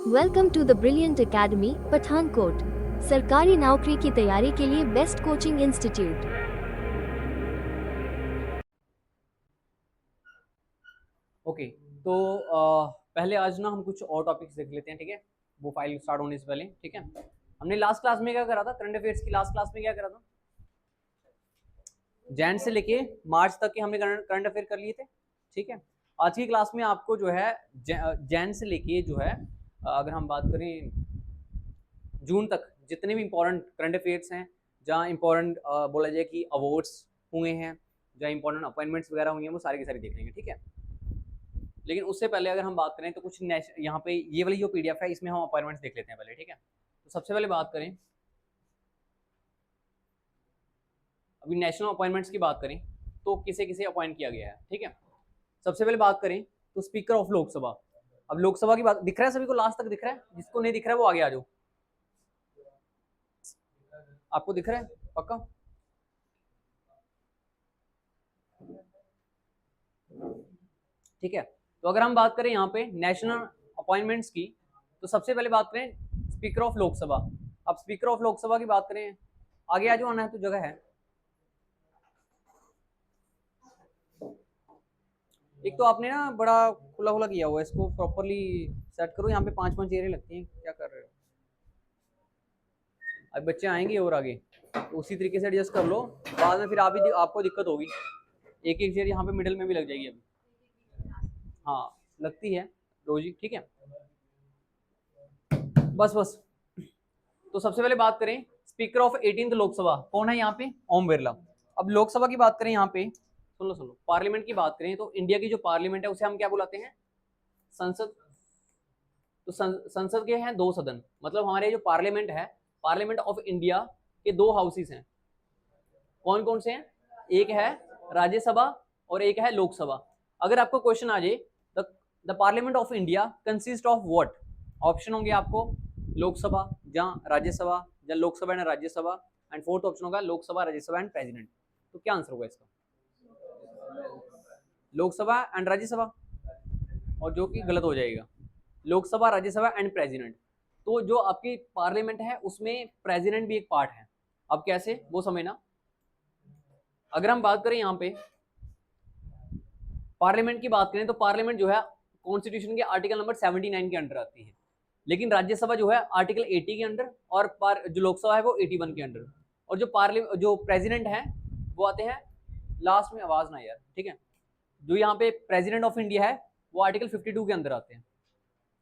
Welcome to the brilliant academy Pathankot, सरकारी नौकरी की तैयारी के लिए बेस्ट कोचिंग इंस्टीट्यूट। ओके। तो पहले आज ना हम कुछ और टॉपिक्स देख लेते हैं, ठीक है। वो फाइल स्टार्ट होने से पहले, ठीक है। हमने लास्ट क्लास में क्या करा था, करंट अफेयर्स की लास्ट क्लास में क्या करा था, जैन से लेके मार्च तक के हमने करंट अफेयर कर लिए थे, ठीक है। आज की क्लास में आपको जो है जैन से लेके जो है अगर हम बात करें जून तक जितने भी इंपॉर्टेंट करंट अफेयर्स हैं, जहाँ इंपॉर्टेंट बोला जाए कि अवार्ड्स हुए हैं, जहाँ इंपॉर्टेंट अपॉइंटमेंट्स वगैरह हुई हैं, वो सारी की सारी देख लेंगे, ठीक है। लेकिन उससे पहले अगर हम बात करें तो कुछ यहाँ पे ये वाली जो पीडीएफ है इसमें हम अपॉइंटमेंट्स देख लेते हैं पहले, ठीक है। तो सबसे पहले बात करें, अभी नेशनल अपॉइंटमेंट्स की बात करें तो किसे किसे अपॉइंट किया गया है, ठीक है। सबसे पहले बात करें तो स्पीकर ऑफ लोकसभा। अब लोकसभा की बात दिख रहा है सभी को, लास्ट तक दिख रहा है, जिसको नहीं दिख रहा है वो आगे आ जाओ। आपको दिख रहा है पक्का? ठीक है। तो अगर हम बात करें यहाँ पे नेशनल अपॉइंटमेंट्स की, तो सबसे पहले बात करें स्पीकर ऑफ लोकसभा। अब स्पीकर ऑफ लोकसभा की बात करें, आगे आ जाओ, आना है तो जगह है। एक तो आपने ना बड़ा खुला खुला किया हुआ है, इसको प्रॉपरली सेट करो। यहाँ पे 5-5 चेयरें लगती हैं, क्या कर रहे हो? अब बच्चे आएंगे और आगे तो उसी तरीके से एडजस्ट कर लो, बाद में फिर आपको दिक्कत होगी। एक एक चेयर यहाँ पे मिडिल में भी लग जाएगी अभी, हाँ लगती है रोजी, ठीक है। बस बस। तो सबसे पहले बात करें स्पीकर ऑफ 18th लोकसभा कौन है यहाँ पे, ओम बिरला। अब लोकसभा की बात करें यहाँ पे, सुन लो पार्लियामेंट की बात करें तो इंडिया की जो पार्लियामेंट है उसे हम क्या बुलाते हैं, संसद। तो संसद के हैं 2 सदन, मतलब हमारे जो पार्लियामेंट है, पार्लियामेंट ऑफ इंडिया के 2 हाउसेस हैं। कौन कौन से हैं, एक है राज्यसभा और एक है लोकसभा। अगर आपको क्वेश्चन आ जाए the parliament of India consist of what, option होंगे आपको लोकसभा, जहां राज्यसभा, जहां Lok Sabha and Rajya Sabha, and fourth option होगा लोकसभा राज्यसभा एंड प्रेसिडेंट। तो क्या आंसर होगा इसका, लोकसभा एंड राज्यसभा, और जो कि गलत हो जाएगा, लोकसभा राज्यसभा एंड प्रेसिडेंट। तो जो आपकी पार्लियामेंट है उसमें प्रेसिडेंट भी एक पार्ट है। अब कैसे वो समझना, अगर हम बात करें यहाँ पे पार्लियामेंट की बात करें तो पार्लियामेंट जो है कॉन्स्टिट्यूशन के आर्टिकल नंबर 79 के अंडर आती है, लेकिन राज्यसभा जो है आर्टिकल 80 के अंडर, और जो लोकसभा है वो 81 के अंडर, और जो प्रेसिडेंट है वो आते हैं लास्ट में, आवाज ना यार, ठीक है। जो यहाँ पे प्रेसिडेंट ऑफ इंडिया है वो आर्टिकल 52 के अंदर आते हैं,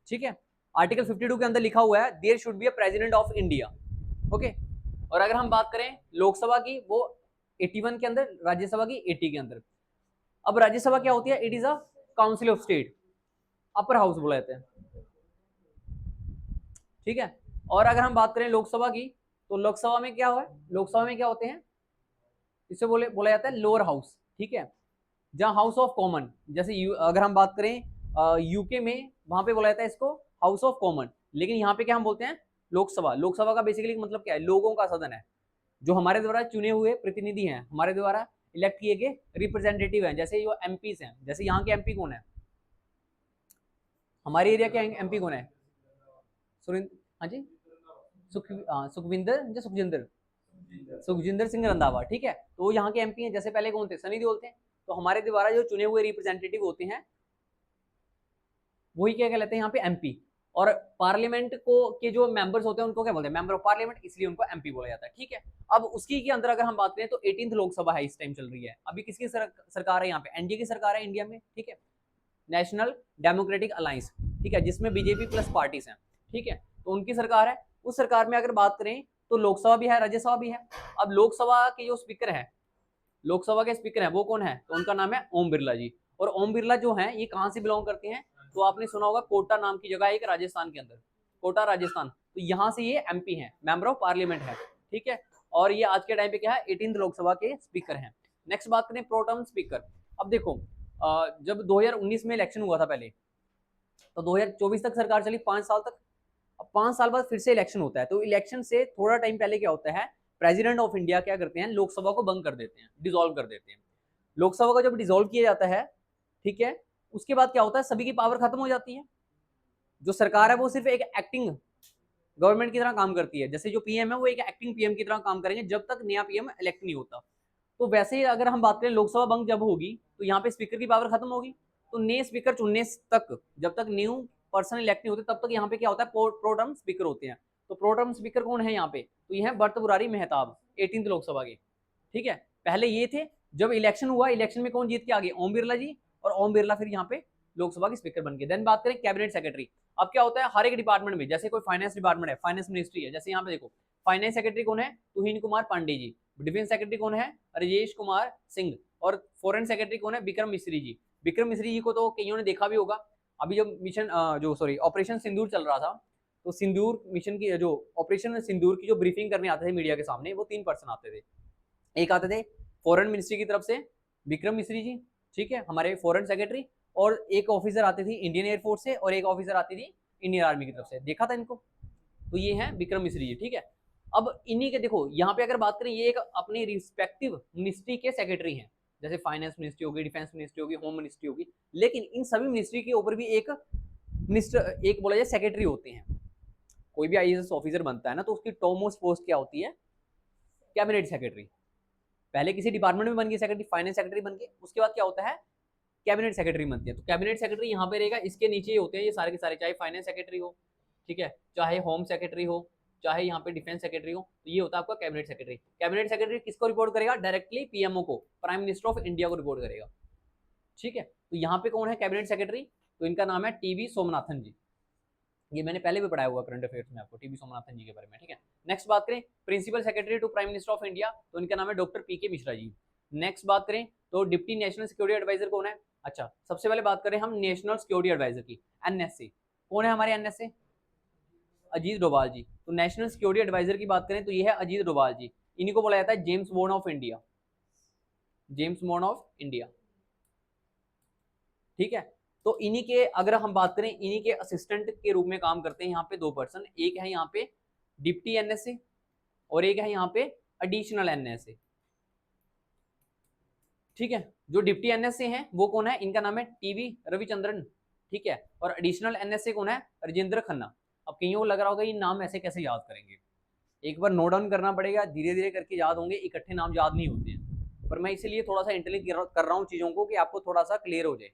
ठीक है। आर्टिकल 52 के अंदर लिखा हुआ है there should be a president of India, okay. और अगर हम बात करें लोकसभा की, वो 81 के अंदर, राज्यसभा की 80 के अंदर। अब राज्यसभा क्या होती है, it is a council of state, upper house बोला जाता है, ठीक है। और अगर हम बात करें लोकसभा की, तो लोकसभा में क्या हुआ है, लोकसभा में क्या होते हैं, इसे बोला जाता है लोअर हाउस, ठीक है। जहां हाउस ऑफ कॉमन, जैसे अगर हम बात करें यूके में, वहां पे बोला जाता है इसको हाउस ऑफ कॉमन, लेकिन यहाँ पे क्या हम बोलते हैं, लोकसभा। लोकसभा का बेसिकली मतलब क्या है, लोगों का सदन है, जो हमारे द्वारा चुने हुए प्रतिनिधि हैं, हमारे द्वारा इलेक्ट किए गए रिप्रेजेंटेटिव हैं। जैसे जो एमपीज हैं, जैसे यहाँ के एमपी कौन है, हमारे एरिया के एमपी कौन है, सुरेंद्र, हाँ जी, सुखविंदर, सुखजिंदर सिंह रंधावा, ठीक है। तो यहाँ के एमपी हैं, जैसे पहले कौन थे, सनी देओल थे। तो हमारे द्वारा जो चुने हुए रिप्रेजेंटेटिव होते हैं वही क्या कहलाते हैं यहाँ पे, एमपी। और पार्लियामेंट को के जो मेंबर्स होते हैं उनको क्या बोलते हैं, मेंबर ऑफ पार्लियामेंट, इसलिए उनको एमपी बोला जाता है, ठीक है। अब उसकी के अंदर अगर हम बात करें तो 18th लोकसभा है, इस टाइम चल रही है। अभी किसकी सरकार है यहाँ पे, एनडीए की सरकार है इंडिया में, ठीक है, नेशनल डेमोक्रेटिक अलायंस, ठीक है, जिसमें बीजेपी प्लस पार्टीज हैं, ठीक है। तो उनकी सरकार है। उस सरकार में अगर बात करें तो लोकसभा भी है, राज्यसभा भी है। अब लोकसभा के जो स्पीकर है, लोकसभा के स्पीकर हैं वो कौन है, तो उनका नाम है ओम बिरला जी। और ओम बिरला जो है ये कहाँ से बिलोंग करते हैं, तो आपने सुना होगा कोटा नाम की जगह है एक राजस्थान के अंदर, कोटा राजस्थान। तो यहाँ से ये एमपी हैं, मेंबर ऑफ पार्लियामेंट है, ठीक है। और ये आज के टाइम पे क्या है, 18th लोकसभा के स्पीकर हैं। नेक्स्ट बात करें प्रोटर्म स्पीकर। अब देखो जब 2019 में इलेक्शन हुआ था पहले, तो 2024 तक सरकार चली, 5 साल तक। अब 5 साल बाद फिर से इलेक्शन होता है, तो इलेक्शन से थोड़ा टाइम पहले क्या होता है, प्रेसिडेंट ऑफ इंडिया क्या करते हैं, लोकसभा को भंग कर देते हैं, डिसॉल्व कर देते हैं। लोकसभा को जब डिसॉल्व किया जाता है, ठीक है, उसके बाद क्या होता है, सभी की पावर खत्म हो जाती है, जो सरकार है वो सिर्फ एक एक्टिंग गवर्नमेंट की तरह काम करती है, जैसे जो पीएम है वो एक एक्टिंग पीएम की तरह काम करेंगे जब तक नया पीएम इलेक्ट नहीं होता। तो वैसे ही अगर हम बात करें लोकसभा भंग जब होगी तो यहाँ पे स्पीकर की पावर खत्म होगी, तो नए स्पीकर चुनने तक, जब तक न्यू पर्सन इलेक्ट नहीं होते तब तक यहाँ पे क्या होता है, प्रो टर्म स्पीकर होते हैं। तो प्रो टर्म स्पीकर कौन है यहाँ पे, तो ये है भर्त बुरारी मेहताब 18th लोकसभा के, ठीक है। पहले ये थे, जब इलेक्शन हुआ, इलेक्शन में कौन जीत के आ गए, ओम बिरला जी, और ओम बिरला फिर यहाँ पे लोकसभा के स्पीकर बन गए। देन बात करें कैबिनेट सेक्रेटरी। अब क्या होता है, हर एक डिपार्टमेंट में, जैसे कोई फाइनेंस डिपार्टमेंट है, फाइनेंस मिनिस्ट्री है, जैसे यहाँ पे देखो फाइनेंस सेक्रेटरी कौन है, तुहिन कुमार पांडे जी। डिफेंस सेक्रेटरी कौन है, राजेश कुमार सिंह। और फॉरेन सेक्रेटरी कौन है, विक्रम मिश्री जी। विक्रम मिश्री जी को तो कईयों ने देखा भी होगा, अभी जब मिशन ऑपरेशन सिंदूर चल रहा था, तो सिंदूर मिशन की जो ऑपरेशन सिंदूर की जो ब्रीफिंग करने आते थे मीडिया के सामने, वो 3 पर्सन आते थे। एक आते थे फॉरेन मिनिस्ट्री की तरफ से विक्रम मिश्री जी, ठीक है, हमारे फॉरेन सेक्रेटरी, और एक ऑफिसर आती थी इंडियन एयरफोर्स से, और एक ऑफिसर आती थी इंडियन आर्मी की तरफ से। देखा था इनको, तो ये है विक्रम मिश्री जी, ठीक है। अब इन्हीं के देखो यहाँ पे अगर बात करें, ये एक अपने रिस्पेक्टिव मिनिस्ट्री के सेक्रेटरी हैं, जैसे फाइनेंस मिनिस्ट्री होगी, डिफेंस मिनिस्ट्री होगी, होम मिनिस्ट्री होगी, लेकिन इन सभी मिनिस्ट्री के ऊपर भी एक मिनिस्टर, एक बोला जाए सेक्रेटरी होते हैं। कोई भी आईएएस ऑफिसर बनता है ना, तो उसकी टॉप मोस्ट पोस्ट क्या होती है, कैबिनेट सेक्रेटरी। पहले किसी डिपार्टमेंट में बन गए सेक्रेटरी, फाइनेंस सेक्रेटरी बन गए, उसके बाद क्या होता है, कैबिनेट सेक्रेटरी बनती है। तो कैबिनेट सेक्रेटरी यहाँ पे रहेगा, इसके नीचे होते हैं ये सारे के सारे, चाहे फाइनेंस सेक्रेटरी हो, ठीक है, चाहे होम सेक्रेटरी हो, चाहे यहाँ पे डिफेंस सेक्रेटरी हो, तो ये होता है आपका कैबिनेट सेक्रेटरी। कैबिनेट सेक्रेटरी किसको रिपोर्ट करेगा, डायरेक्टली पीएमओ को, प्राइम मिनिस्टर ऑफ इंडिया को रिपोर्ट करेगा, ठीक है। तो यहाँ पे कौन है कैबिनेट सेक्रेटरी, तो इनका नाम है टीवी सोमनाथन जी। ये मैंने पहले भी पढ़ाया हुआ करंट अफेयर्स में आपको, टीवी सोमनाथन जी के बारे में, ठीक है। नेक्स्ट बात करें principal secretary to prime minister of India, तो इनका नाम है doctor PK Mishra ji. Next बात करें तो डिप्टी नेशनल सिक्योरिटी एडवाइजर कौन है, अच्छा सबसे पहले बात करें हम नेशनल सिक्योरिटी एडवाइजर की, एनएसए। कौन है हमारे एनएसए, अजीत डोभाल जी। तो नेशनल सिक्योरिटी एडवाइजर की बात करें तो ये है अजीत डोभाल जी। इन्हीं को बोला जाता है James bond of India, James bond of India, ठीक है। तो इन्हीं के अगर हम बात करें, इन्हीं के असिस्टेंट के रूप में काम करते हैं यहाँ पे 2 पर्सन, एक है यहाँ पे डिप्टी एनएसए और एक है यहाँ पे एडिशनल एनएसए, ठीक है। जो डिप्टी एनएसए हैं वो कौन है, इनका नाम है टीवी रविचंद्रन, ठीक है। और एडिशनल एनएसए कौन है, राजेंद्र खन्ना। अब कईयों को लग रहा होगा ये नाम ऐसे कैसे याद करेंगे, एक बार नोट डाउन करना पड़ेगा, धीरे धीरे करके याद होंगे, इकट्ठे नाम याद नहीं होते हैं। पर मैं इसीलिए थोड़ा सा इंटेलिज कर रहा हूँ चीजों को, कि आपको थोड़ा सा क्लियर हो जाए।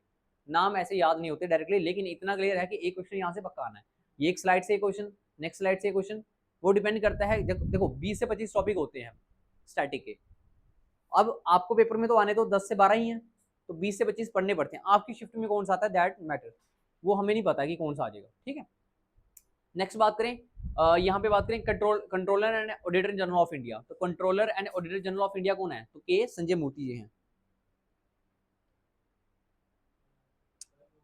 नाम ऐसे याद नहीं होते डायरेक्टली, लेकिन इतना क्लियर है कि एक क्वेश्चन यहाँ से पक्का आना है, ये एक स्लाइड से एक क्वेश्चन, नेक्स्ट स्लाइड से एक क्वेश्चन, वो डिपेंड करता है। देखो 20 से 25 टॉपिक होते हैं स्टैटिक के, अब आपको पेपर में तो आने तो 10 से 12 ही हैं, तो 20 से 25 पढ़ने पड़ते हैं। आपकी शिफ्ट में कौन सा आता है दैट मैटर, वो हमें नहीं पता कि कौन सा आ जाएगा, ठीक है। नेक्स्ट बात करें, यहाँ पे बात करें controller and auditor general of India. तो controller and auditor general of India कौन है, तो के संजय मूर्ति जी हैं,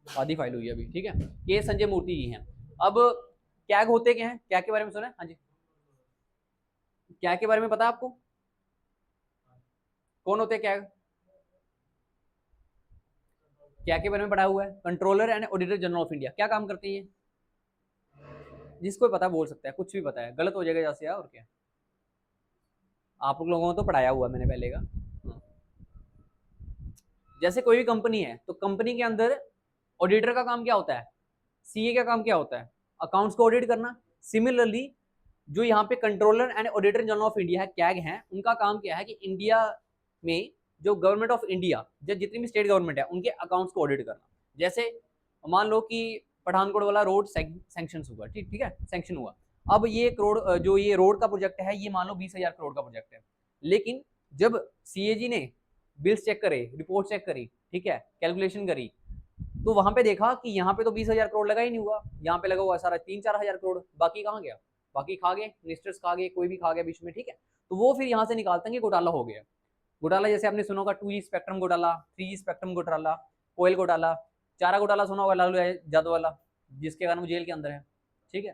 आधी फाइल हुई अभी, ठीक है, के संजय मूर्ति जी हैं। अब कैग होते क्या हैं, कैग के बारे में सुना है, हाँ जी, कैग के बारे में पता है आपको, कौन होते हैं कैग, क्या के बारे में पढ़ा हुआ है, controller and auditor general of India. क्या काम करते हैं, जिसको पता बोल सकता है, कुछ भी पता है, गलत हो जाएगा जैसे, और क्या, आप लोगों को तो पढ़ाया हुआ मैंने पहले का। जैसे कोई भी कंपनी है, तो कंपनी के अंदर ऑडिटर का काम क्या होता है, सीए का काम क्या होता है, अकाउंट्स को ऑडिट करना। सिमिलरली जो यहाँ पे controller and auditor general of India है, कैग हैं, उनका काम क्या है कि इंडिया में जो गवर्नमेंट ऑफ इंडिया, जो जितनी भी स्टेट गवर्नमेंट है, उनके अकाउंट्स को ऑडिट करना। जैसे मान लो कि पठानकोट वाला रोड सैंक्शन हुआ, ठीक है, सैंक्शन हुआ। अब ये करोड़, जो ये रोड का प्रोजेक्ट है, ये मान लो 20,000 करोड़ का प्रोजेक्ट है, लेकिन जब सीएजी ने बिल्स चेक करे, रिपोर्ट चेक करी, ठीक है, कैलकुलेशन करी, तो वहां पे देखा कि यहाँ पे तो 20,000 करोड़ लगा ही नहीं हुआ, यहाँ पे लगा हुआ सारा 3-4 हजार करोड़, बाकी कहाँ गया, बाकी खा गए, मिनिस्टर्स खा गए, कोई भी खा गया बीच में, ठीक है। तो वो फिर यहाँ से निकालते हैं कि घोटाला हो गया। घोटाला जैसे आपने सुना होगा 2G स्पेक्ट्रम घोटाला, 3G स्पेक्ट्रम घोटाला, कोयल घोटाला, चारा घोटाला सुना होगा लालू यादव वाला, जिसके कारण वो जेल के अंदर है, ठीक है।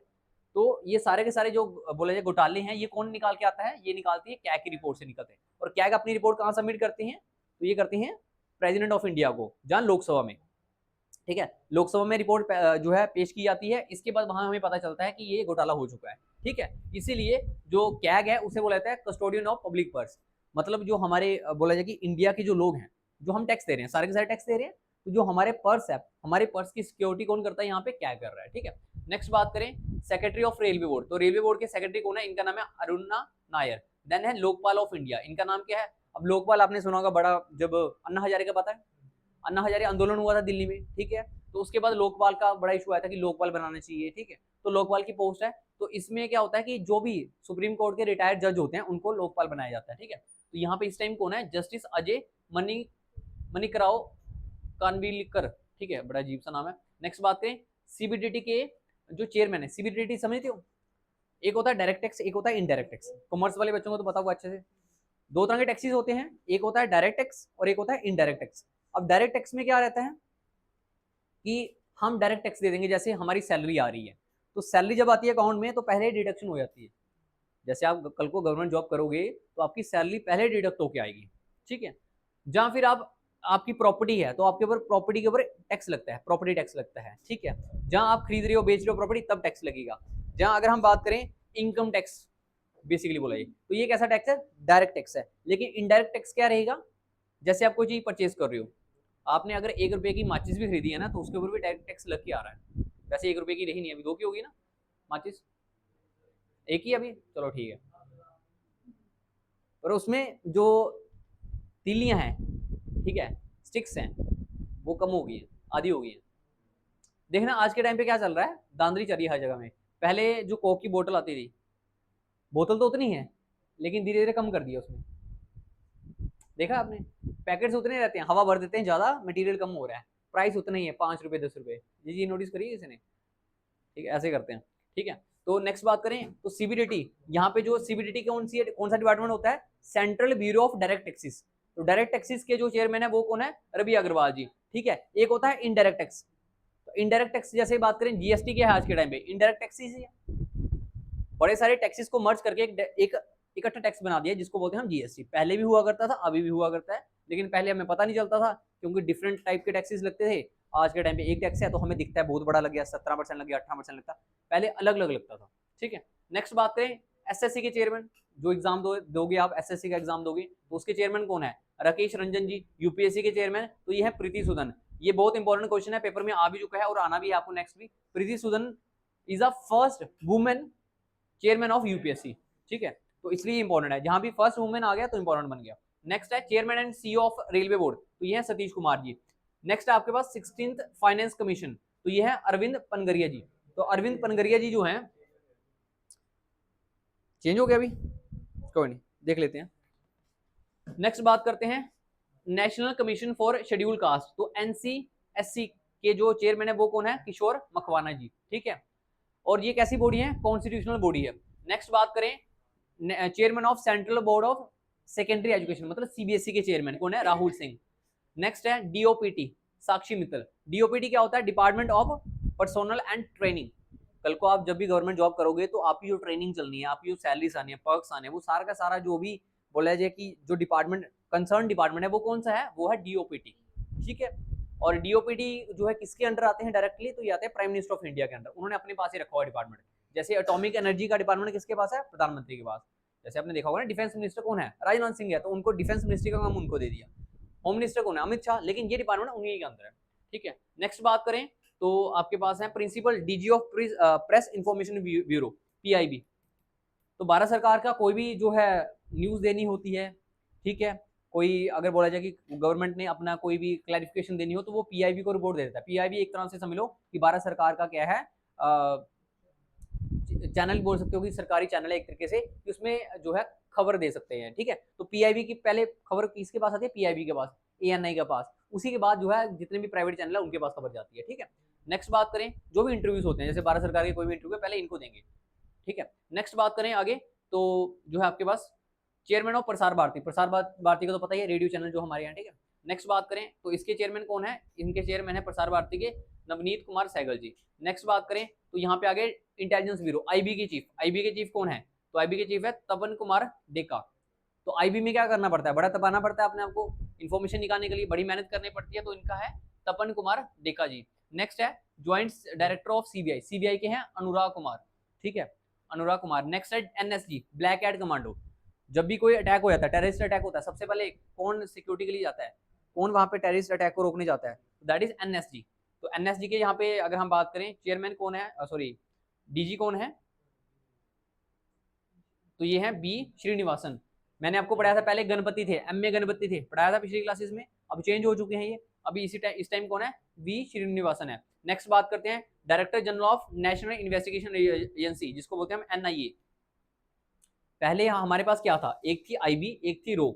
तो ये सारे के सारे जो बोले जाए घोटाले हैं, ये कौन निकाल के आता है, ये निकालती है कैग की रिपोर्ट से निकलते हैं। और कैग अपनी रिपोर्ट कहाँ सबमिट करते हैं, तो ये करते हैं प्रेसिडेंट ऑफ इंडिया को, जहाँ लोकसभा में, ठीक है, लोकसभा में रिपोर्ट जो है पेश की जाती है। इसके बाद वहां हमें पता चलता है कि ये घोटाला हो चुका है, ठीक है। इसीलिए जो कैग है उसे बोला जाता है कस्टोडियन ऑफ पब्लिक पर्स, मतलब जो हमारे बोला जाए कि इंडिया के जो लोग हैं, जो हम टैक्स दे रहे हैं, सारे के सारे टैक्स दे रहे हैं, तो जो हमारे पर्स है, हमारे पर्स की सिक्योरिटी कौन करता है, यहाँ पे कैग कर रहा है, ठीक है। नेक्स्ट बात करें सेक्रेटरी ऑफ रेलवे बोर्ड, तो रेलवे बोर्ड के सेक्रेटरी कौन है, इनका नाम है अरुणा नायर। देन है लोकपाल ऑफ इंडिया, इनका नाम क्या है, अब लोकपाल आपने सुना होगा बड़ा, जब अन्ना हजारे का पता है, अन्ना हजारे आंदोलन हुआ था दिल्ली में, ठीक है, तो उसके बाद लोकपाल का बड़ा इशू आया था कि लोकपाल बनाना चाहिए, ठीक है, तो लोकपाल की पोस्ट है। तो इसमें क्या होता है कि जो भी सुप्रीम कोर्ट के रिटायर्ड जज होते हैं उनको लोकपाल बनाया जाता है, ठीक है। तो यहाँ पे इस टाइम कौन है, जस्टिस अजय मणिकराव कानविलकर, ठीक है, बड़ा अजीब सा नाम है। नेक्स्ट बात करें सीबीडीटी के जो चेयरमैन है, सीबीडीटी समझते हो, एक होता है डायरेक्ट टैक्स, एक होता है इनडायरेक्ट टैक्स, कॉमर्स वाले बच्चों को तो पता होगा अच्छे से। दो तरह के टैक्सेस होते हैं, एक होता है डायरेक्ट टैक्स और एक होता है इनडायरेक्ट टैक्स। अब डायरेक्ट टैक्स में क्या रहता है कि हम डायरेक्ट टैक्स दे देंगे, जैसे हमारी सैलरी आ रही है, तो सैलरी जब आती है अकाउंट में तो पहले डिडक्शन हो जाती है, जैसे आप कल को गवर्नमेंट जॉब करोगे तो आपकी सैलरी पहले डिडक्ट होके आएगी, ठीक है। जहां फिर आप आपकी प्रॉपर्टी है तो आपके ऊपर प्रॉपर्टी के ऊपर टैक्स लगता है, प्रॉपर्टी टैक्स लगता है, ठीक है। जहां आप खरीद रहे हो बेच रहे हो प्रॉपर्टी तब टैक्स लगेगा। जहां अगर हम बात करें इनकम टैक्स बेसिकली बोला ये, तो ये कैसा टैक्स है, डायरेक्ट टैक्स है। लेकिन इनडायरेक्ट टैक्स क्या रहेगा, जैसे आप कोई चीज परचेज कर रहे हो, आपने अगर 1 रुपए की माचिस भी खरीदी है ना तो उसके ऊपर भी डायरेक्ट टैक्स लग के आ रहा है। वैसे 1 रुपए की रही नहीं, अभी 2 की होगी ना माचिस, एक ही अभी, चलो ठीक है, पर उसमें जो तीलियां हैं, ठीक है, स्टिक्स हैं, वो कम हो गई है, आधी हो गई है। देखना आज के टाइम पे क्या चल रहा है, दांधली चल रही है हर जगह में। पहले जो कोक की बोतल आती थी, बोतल तो उतनी है लेकिन धीरे धीरे कम कर दिया उसमें, देखा आपने, पैकेट्स उतने रहते हैं, हवा भर देते हैं ज्यादा, मटेरियल कम हो रहा है, प्राइस उतना ही है, 5 रुपए 10 रुपए। ये चीज नोटिस करिए किसी ने, ठीक है, ऐसे करते हैं, ठीक है। तो नेक्स्ट बात करें तो सीबीडीटी, यहाँ पे जो सीबीडीटी कौन सी है, कौन सा डिपार्टमेंट होता है, central bureau of direct taxes. तो डायरेक्ट टैक्सेस के जो चेयरमैन है वो कौन है, रवि अग्रवाल जी, ठीक है। एक होता है इनडायरेक्ट टैक्स, तो इनडायरेक्ट टैक्स जैसे बात करें जीएसटी क्या है आज के टाइम पे, इनडायरेक्ट टैक्सेस ही है, बड़े सारे टैक्सेस को मर्ज करके एक इकट्ठा टैक्स बना दिया जिसको बोलते हैं हम जीएसटी। पहले भी हुआ करता था, अभी भी हुआ करता है, लेकिन पहले हमें पता नहीं चलता था क्योंकि डिफरेंट टाइप के टैक्सेस लगते थे। आज के टाइम पे एक टैक्स है तो हमें दिखता है बहुत बड़ा लग गया, 17% लग गया, 18% लगता, पहले अलग अलग लगता था, ठीक है। नेक्स्ट बात करें एसएससी के चेयरमैन, जो एग्जाम दोगे आप, एसएससी का एग्जाम दोगे तो उसके चेयरमैन कौन है, राकेश रंजन जी। यूपीएससी के चेयरमैन तो ये है प्रीति सूदन। ये बहुत इंपॉर्टेंट क्वेश्चन है, पेपर में आ भी चुका है और आना भी है आपको next week. Preeti Sudan is a first women chairman of UPSC, ठीक है, तो इसलिए इंपॉर्टेंट है, जहां भी फर्स्ट वुमेन आ गया तो इंपॉर्टेंट बन गया। नेक्स्ट है chairman and CEO of railway board, तो ये है सतीश कुमार जी। नेक्स्ट है आपके पास 16th फाइनेंस कमीशन, तो ये है अरविंद पनगरिया जी। तो अरविंद पनगरिया जी जो हैं, चेंज हो गया अभी, कोई नहीं, देख लेते हैं। नेक्स्ट बात करते हैं national commission for schedule caste, तो एनसीएससी के जो चेयरमैन है वो कौन है, किशोर मकवाना जी, ठीक है। और ये कैसी बॉडी है, कॉन्स्टिट्यूशनल बॉडी है। नेक्स्ट बात करें chairman of central board of secondary education, मतलब सीबीएसई के चेयरमैन कौन है, राहुल सिंह। नेक्स्ट है डीओपीटी, साक्षी मित्तल। डीओपीटी क्या होता है, department of personnel and training. कल को आप जब भी गवर्नमेंट जॉब करोगे तो आपकी जो ट्रेनिंग चलनी है, आपकी जो सैलरीज आनी है, पर्क्स आने हैं, वो सारा का सारा जो भी बोला जाए कि जो डिपार्टमेंट कंसर्न डिपार्टमेंट है वो कौन सा है, वो है डीओपीटी, ठीक है। और डीओपीटी जो है किसके अंडर आते हैं डायरेक्टली, तो ये आते हैं प्राइम मिनिस्टर ऑफ इंडिया के अंडर, उन्होंने अपने पास ही रखा हुआ डिपार्टमेंट। जैसे एटॉमिक एनर्जी का डिपार्टमेंट किसके पास है, प्रधानमंत्री के पास। जैसे आपने देखा होगा ना, डिफेंस मिनिस्टर कौन है, राजनाथ सिंह है, तो उनको डिफेंस मिनिस्ट्री का काम उनको दे दिया। होम मिनिस्टर कौन है, अमित शाह, लेकिन ये डिपार्टमेंट उन्हीं के अंदर है, ठीक है। नेक्स्ट बात करें तो आपके पास है principal DG of press information bureau, PIB. तो भारत सरकार का कोई भी जो है न्यूज देनी होती है, ठीक है, कोई अगर बोला जाए कि गवर्नमेंट ने अपना कोई भी क्लैरिफिकेशन देनी हो तो वो पीआईबी को रिपोर्ट दे देता है। पीआईबी एक तरह से समझ लो कि भारत सरकार का क्या है, चैनल बोल सकते हो कि सरकारी चैनल है एक तरीके से, कि उसमें जो है खबर दे सकते हैं, ठीक है। तो पीआईबी की पहले खबर किसके पास आती है, पीआईबी के पास, एएनआई के पास, उसी के बाद जो है जितने भी प्राइवेट चैनल है उनके पास खबर जाती है, ठीक है। नेक्स्ट बात करें जो भी इंटरव्यूज होते हैं, जैसे भारत सरकार के कोई भी इंटरव्यू पहले इनको देंगे, ठीक है। नेक्स्ट बात करें आगे तो जो है आपके पास चेयरमैन ऑफ प्रसार भारती, प्रसार भारती का तो पता ही है, रेडियो चैनल जो हमारे यहाँ, ठीक है। नेक्स्ट बात करें तो इसके चेयरमैन कौन है, इनके चेयरमैन है प्रसार भारती के नवनीत कुमार सहगल जी। नेक्स्ट बात करें तो यहाँ पे आगे इंटेलिजेंस ब्यूरो, आईबी के चीफ, आईबी के चीफ कौन है, तो आईबी के चीफ है तपन कुमार डेका। तो आईबी में क्या करना पड़ता है, बड़ा तपाना पड़ता है अपने आपको, इन्फॉर्मेशन निकालने के लिए बड़ी मेहनत करनी पड़ती है, तो इनका है तपन कुमार डेका जी। नेक्स्ट है joint director of CBI, CBI के हैं अनुराग कुमार, ठीक है, अनुराग कुमार। नेक्स्ट है एनएसजी, ब्लैक एड कमांडो। जब भी कोई अटैक हो जाता है, टेररिस्ट अटैक होता है, सबसे पहले कौन सिक्योरिटी के लिए जाता है, कौन वहां पे टेररिस्ट अटैक को रोकने जाता है, दैट इज एनएसजी। तो एनएसजी के यहाँ पे अगर हम बात करें चेयरमैन कौन है, सॉरी डीजी कौन है, तो ये है बी श्रीनिवासन। मैंने आपको पढ़ाया था पहले गणपति थे, एमए गणपति थे, पढ़ाया था पिछली क्लासेस में, अब चेंज हो चुके हैं ये, अभी इस टाइम कौन है, वी श्रीनिवासन है। नेक्स्ट बात करते हैं director general of national investigation agency, जिसको बोलते हैं हम एनआईए। पहले यहाँ हमारे पास क्या था, एक थी आईबी, एक थी रो।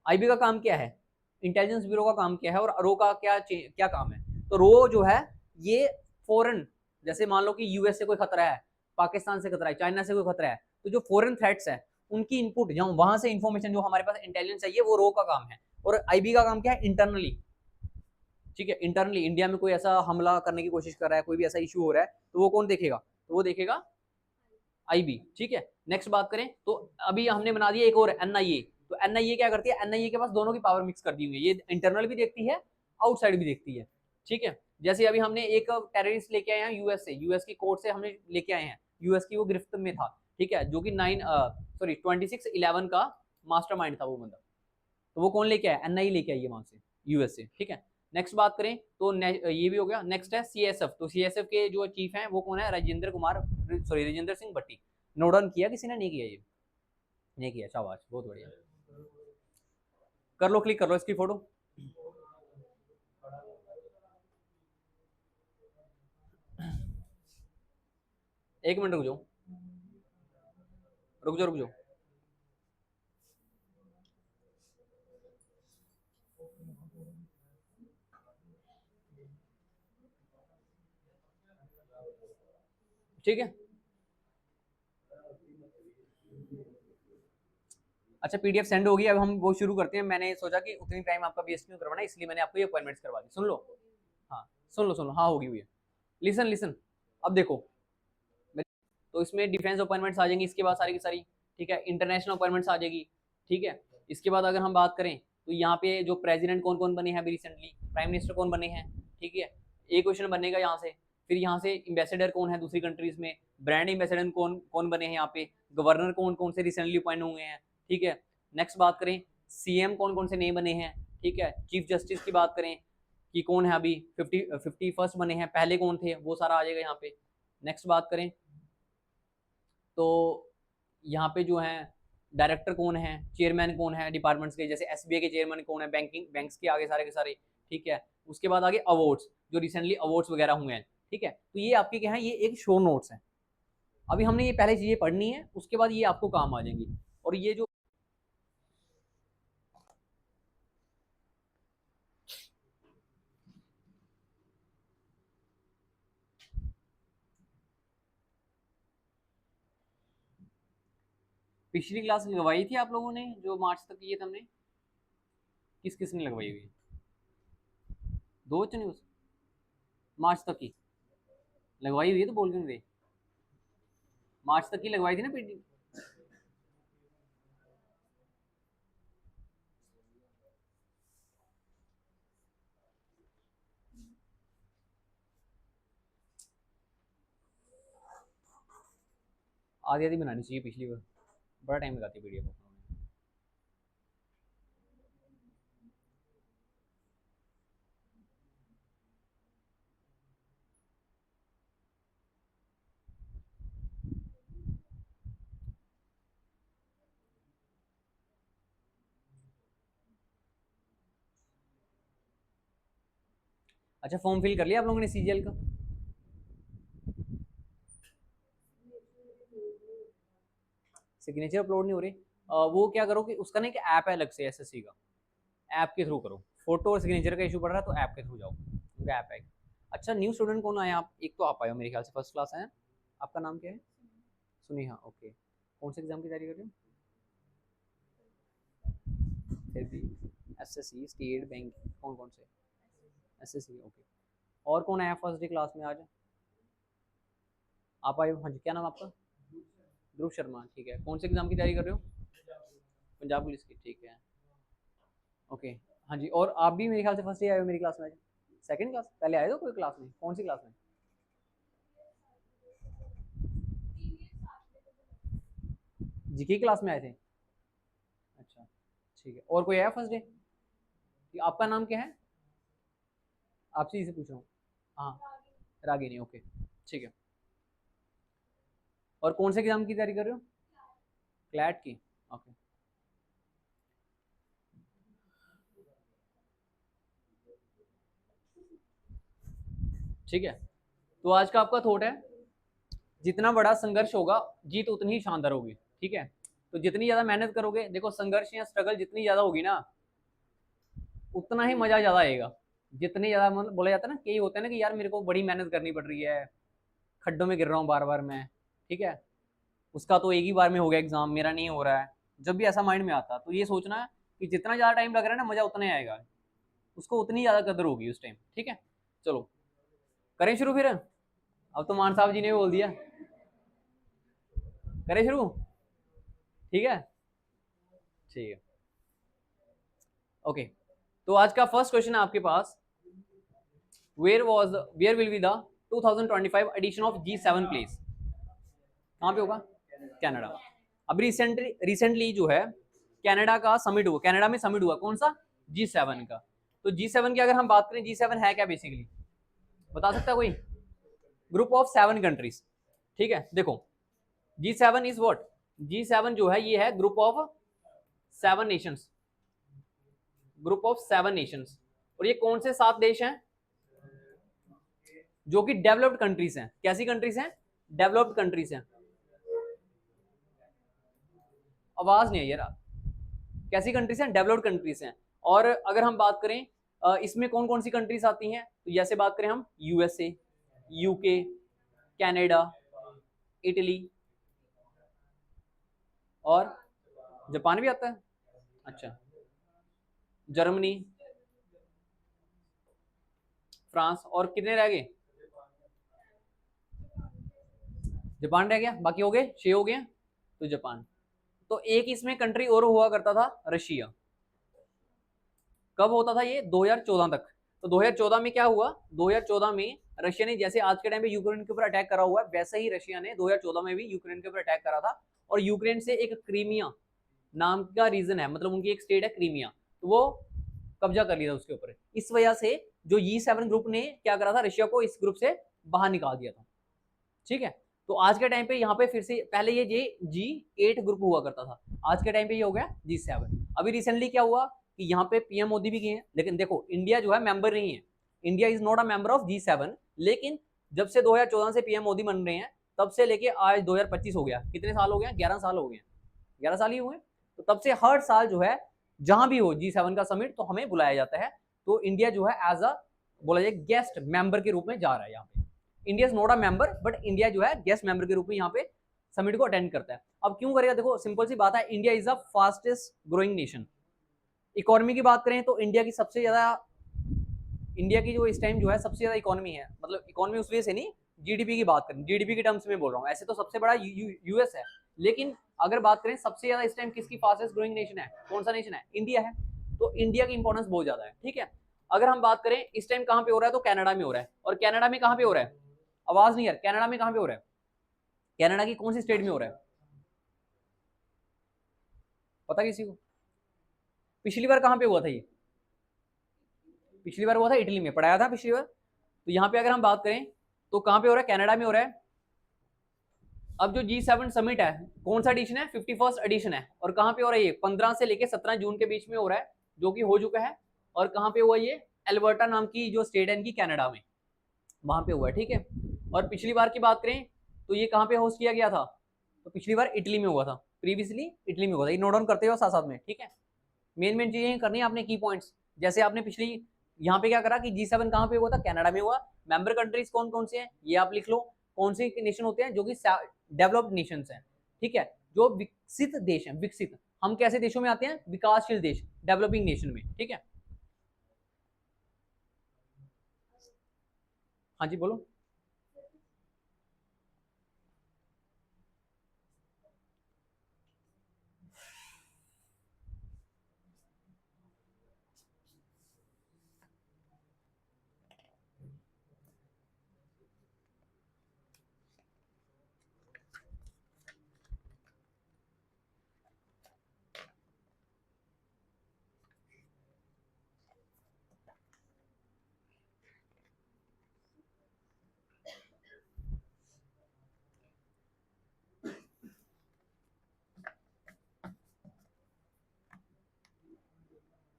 आईबी का काम क्या है, इंटेलिजेंस ब्यूरो का काम क्या है, और रो का क्या काम है। तो रो जो है ये फॉरेन, जैसे मान लो कि यूएस से कोई खतरा है, पाकिस्तान से खतरा है, चाइना से कोई खतरा है, तो जो फॉरेन थ्रेट्स है उनकी इनपुट, वहां से इंफॉर्मेशन जो हमारे पास इंटेलिजेंस चाहिए, वो रो का काम है। और आईबी का काम क्या है, इंटरनली, ठीक है, इंटरनली इंडिया में कोई ऐसा हमला करने की कोशिश कर रहा है, कोई भी ऐसा इशू हो रहा है, तो वो कौन देखेगा, तो वो देखेगा आईबी, ठीक है। नेक्स्ट बात करें तो अभी हमने बना दिया एक और एनआईए। तो एनआईए क्या करती है, एनआईए के पास दोनों की पावर मिक्स कर दी हुई है, ये इंटरनल भी देखती है, आउटसाइड भी देखती है, ठीक है। जैसे अभी हमने एक टेररिस्ट लेके आए हैं यूएस से, यूएस की कोर्ट से हमने लेके आए हैं, यूएस की वो गिरफ्त में था, ठीक है, जो कि 26/11 का मास्टरमाइंड था वो बंदा, तो वो कौन लेके आया, एनआईए लेके आई है वहां से, यूएस से, ठीक है। नेक्स्ट बात करें तो ये भी हो गया। नेक्स्ट है सीएसएफ, तो सीएसएफ के जो चीफ हैं वो कौन है, राजेंद्र सिंह भट्टी। नोट डाउन किया किसी ने, नहीं किया, ये नहीं किया, शाबाश, बहुत बढ़िया, कर लो, क्लिक कर लो इसकी फोटो। एक मिनट रुक जाओ, रुक जाओ, रुक जाओ। ठीक है, अच्छा पीडीएफ सेंड होगी, अब हम वो शुरू करते हैं। मैंने सोचा कि उतनी टाइम आपका वेस्ट क्यों करवाना, इसलिए मैंने आपको ये अपॉइंटमेंट्स करवा दी। सुन लो, हाँ सुन लो, हाँ होगी हुई है। लिसन लिसन, अब देखो, तो इसमें डिफेंस अपॉइंटमेंट्स आ जाएंगी, इसके बाद सारी की सारी, ठीक है, इंटरनेशनल अपॉइंटमेंट्स आ जाएगी, ठीक है। इसके बाद अगर हम बात करें तो यहाँ पे जो प्रेसिडेंट कौन कौन बने हैं अभी रिसेंटली, प्राइम मिनिस्टर कौन बने हैं, ठीक है, एक क्वेश्चन बनेगा यहाँ से। फिर यहाँ से एम्बेसडर कौन है दूसरी कंट्रीज में, ब्रांड एम्बेसडर कौन कौन बने हैं यहाँ पे, गवर्नर कौन कौन से रिसेंटली अपॉइंट हुए हैं, ठीक है। नेक्स्ट बात करें सीएम कौन कौन से नए बने हैं, ठीक है। चीफ जस्टिस की बात करें कि कौन है अभी 51st बने हैं, पहले कौन थे, वो सारा आ जाएगा यहाँ पे। नेक्स्ट बात करें तो यहाँ पे जो है डायरेक्टर कौन है, चेयरमैन कौन है डिपार्टमेंट्स के, जैसे एसबीआई के चेयरमैन कौन है, बैंक्स के आगे सारे के सारे, ठीक है। उसके बाद आगे अवार्ड्स, जो रिसेंटली अवार्ड्स वगैरह हुए हैं, ठीक है। तो ये आपके क्या है, ये एक शो नोट्स है। अभी हमने ये पहले चीजें पढ़नी है, उसके बाद ये आपको काम आ जाएंगी। और ये जो पिछली क्लास लगवाई थी आप लोगों ने, जो मार्च तक किए थे हमने, किस किस ने लगवाई हुई, दो बच्चों ने बस मार्च तक की लगवाई हुई है, तो बोल क्यों नहीं रहे, मार्च तक की लगवाई थी ना पीडी। आधी आधी बनानी चाहिए, पिछली बार बड़ा टाइम लगाती है पीडीएफ। अच्छा फॉर्म फिल कर लिया आप लोगों ने सीजीएल का, सिग्नेचर अपलोड नहीं हो रही, वो क्या करो कि उसका ना एक ऐप है अलग से एसएससी का, ऐप के थ्रू करो। फोटो और सिग्नेचर का इशू पड़ रहा है तो ऐप के थ्रू जाओ, उनका ऐप है। अच्छा न्यू स्टूडेंट कौन आया आप, एक तो आप आए हो मेरे ख्याल से, फर्स्ट क्लास है, आपका नाम क्या है, सुनेहा, ओके। कौन से एग्जाम की तैयारी कर रहे हो, फिर भी एसएससी स्टेट बैंक, कौन कौन से, एसएससी, ओके। और कौन आया फर्स्ट डे क्लास में आज, आप आए हो, हाँ जी, क्या नाम आपका, ध्रुव शर्मा, ठीक है। कौन से एग्जाम की तैयारी कर रहे हो, पंजाब पुलिस की, ठीक है, ओके। हाँ जी, और आप भी मेरे ख्याल से फर्स्ट डे आए हो मेरी क्लास में, सेकंड क्लास, पहले आए हो कोई क्लास में, कौन सी क्लास में, जीके क्लास में आए थे, अच्छा ठीक है। और कोई आया फर्स्ट डे, आपका नाम क्या है, आपसे इसे पूछ रहा हूँ। हाँ, रागिनी, ओके, ठीक है। और कौन से एग्जाम की तैयारी कर रहे हो? क्लैट की, ओके। ठीक है, तो आज का आपका थॉट है, जितना बड़ा संघर्ष होगा जीत उतनी ही शानदार होगी। ठीक है, तो जितनी ज्यादा मेहनत करोगे, देखो संघर्ष या स्ट्रगल जितनी ज्यादा होगी ना, उतना ही मजा ज्यादा आएगा। जितनी ज्यादा मतलब बोला जाता है ना, कई होते हैं ना कि यार मेरे को बड़ी मेहनत करनी पड़ रही है, खड्डों में गिर रहा हूँ बार बार मैं, ठीक है, उसका तो एक ही बार में हो गया एग्जाम, मेरा नहीं हो रहा है। जब भी ऐसा माइंड में आता तो ये सोचना है कि जितना ज्यादा टाइम लग रहा है ना, मजा उतना ही आएगा, उसको उतनी ज्यादा कदर होगी उस टाइम। ठीक है, चलो करें शुरू फिर। अब तो मान साहब जी ने भी बोल दिया, करें शुरू। ठीक है, ठीक है, ओके। तो आज का फर्स्ट क्वेश्चन है आपके पास, where will be the 2025 edition of G7 place? कहाँ पे होगा? कनाडा। अब रिसेंटली जो है कनाडा का समिट हुआ, कनाडा में समिट हुआ, कौन सा? G7 का। तो G7 की अगर हम बात करें, G7 है क्या बेसिकली, बता सकता है कोई? Group of 7 countries. ठीक है, देखो G7 इज व्हाट, G7 जो है ये है group of 7 Nations, group of 7 Nations. और ये कौन से 7 देश हैं? जो कि डेवलप्ड कंट्रीज हैं। कैसी कंट्रीज हैं? डेवलप्ड कंट्रीज हैं। आवाज नहीं है यार। कैसी कंट्रीज हैं? डेवलप्ड कंट्रीज हैं। और अगर हम बात करें इसमें कौन कौन सी कंट्रीज आती हैं, तो जैसे बात करें हम यूएसए, यूके, कनाडा, इटली, और जापान भी आता है, अच्छा, जर्मनी, फ्रांस, और कितने रह गए? जापान रह गया, बाकी हो गए 6 हो गए। तो जापान, तो एक इसमें कंट्री और हुआ करता था, रशिया। कब होता था ये? 2014 तक। तो 2014 में क्या हुआ? 2014 में रशिया ने, जैसे आज के टाइम पे यूक्रेन के ऊपर अटैक करा हुआ है, वैसे ही रशिया ने 2014 में भी यूक्रेन के ऊपर अटैक करा था। और यूक्रेन से एक क्रीमिया नाम का रीजन है, मतलब उनकी एक स्टेट है क्रीमिया, तो वो कब्जा कर लिया था उसके ऊपर। इस वजह से जो G7 ग्रुप ने क्या करा था, रशिया को इस ग्रुप से बाहर निकाल दिया था। ठीक है, तो आज के टाइम पे यहाँ पे फिर से, पहले ये G8 ग्रुप हुआ करता था, आज के टाइम पे ये हो गया G7। अभी रिसेंटली क्या हुआ कि यहाँ पे पीएम मोदी भी गए हैं, लेकिन देखो इंडिया जो है मेंबर नहीं है, India is not a member of G7। लेकिन जब से 2014 से पीएम मोदी बन रहे हैं, तब से लेके आज 2025 हो गया, कितने साल हो गए? 11 साल हो गए, 11 साल ही हुए। तो तब से हर साल जो है जहां भी हो G7 का समिट, तो हमें बुलाया जाता है। तो इंडिया जो है एज अ, बोला जाए, गेस्ट मेंबर के रूप में जा रहा है यहाँ पे। India is not a member, but India जो है गेस्ट मेंबर के रूप में यहाँ पे समिट को अटेंड करता है। अब क्यों करेगा? देखो सिंपल सी बात है, India is the fastest growing nation. Economy की बात करें तो इंडिया की सबसे ज्यादा, इंडिया की जो इस टाइम जो है सबसे ज्यादा इकोनॉमी है, मतलब इकोनॉमी उस वजह से नहीं, जीडीपी की बात करें, जीडीपी के टर्म्स में बोल रहा हूँ, ऐसे तो सबसे बड़ा यूएस है, लेकिन अगर बात करें सबसे ज्यादा इस टाइम किसकी फास्टेस्ट ग्रोइंग नेशन है, कौन सा नेशन है? इंडिया है। तो इंडिया की इंपॉर्टेंस बहुत ज्यादा है। ठीक है, अगर हम बात करें इस टाइम कहाँ पे हो रहा है, तो कनाडा में हो रहा है। और कनाडा में कहाँ पे हो रहा है? आवाज नहीं यार, कनाडा में कहाँ पे हो रहा है? कनाडा की कौन सी स्टेट में हो रहा है? पता किसी को? पिछली बार कहाँ पे हुआ था ये? पिछली बार हुआ था इटली में, पढ़ाया था पिछली बार। तो यहाँ पे अगर हम बात करें तो कहाँ पे हो रहा है? कनाडा में हो रहा है। अब जो G7 समिट है, कौन सा एडिशन है? 51st एडिशन है। और कहाँ पे हो रहा है ये? 15 से लेके 17 जून के बीच में हो रहा है, जो कि हो चुका है। और कहाँ पे हुआ ये? एल्बर्टा नाम की जो स्टेट है इनकी, कनाडा में, वहां पे हुआ है। ठीक है, और पिछली बार की बात करें तो ये कहाँ पे होस्ट किया गया था? तो पिछली बार इटली में हुआ था, प्रीवियसली इटली में हुआ था। ये नोट डाउन करते हुए साथ साथ में, ठीक है। मेन मेन चीजें करनी है आपने, की पॉइंट्स। जैसे आपने पिछली यहाँ पे क्या करा कि G7 कहाँ पे हुआ था? कनाडा में हुआ। मेंबर कंट्रीज कौन कौन से हैं ये आप लिख लो, कौन से नेशन होते हैं जो कि डेवलप्ड नेशंस हैं। ठीक है, जो विकसित देश हैं, विकसित, हम कैसे देशों में आते हैं? विकासशील देश, डेवलपिंग नेशन में। ठीक है, हाँ जी बोलो।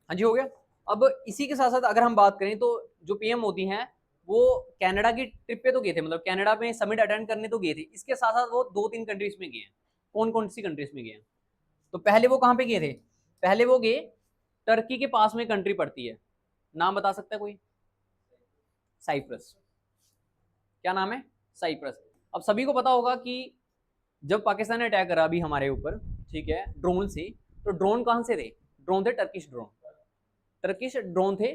हाँ जी, हो गया। अब इसी के साथ साथ अगर हम बात करें तो जो पीएम मोदी हैं वो कनाडा की ट्रिप पे तो गए थे, मतलब कनाडा में समिट अटेंड करने तो गए थे, इसके साथ साथ वो 2-3 कंट्रीज में गए हैं। कौन कौन सी कंट्रीज में गए हैं? तो पहले वो कहाँ पे गए थे? पहले वो गए टर्की के पास में कंट्री पड़ती है, नाम बता सकता है कोई? साइप्रस। क्या नाम है? साइप्रस। अब सभी को पता होगा कि जब पाकिस्तान ने अटैक करा अभी हमारे ऊपर, ठीक है, ड्रोन से, तो ड्रोन कहां से थे? ड्रोन थे टर्किश ड्रोन, टर्किश ड्रोन थे,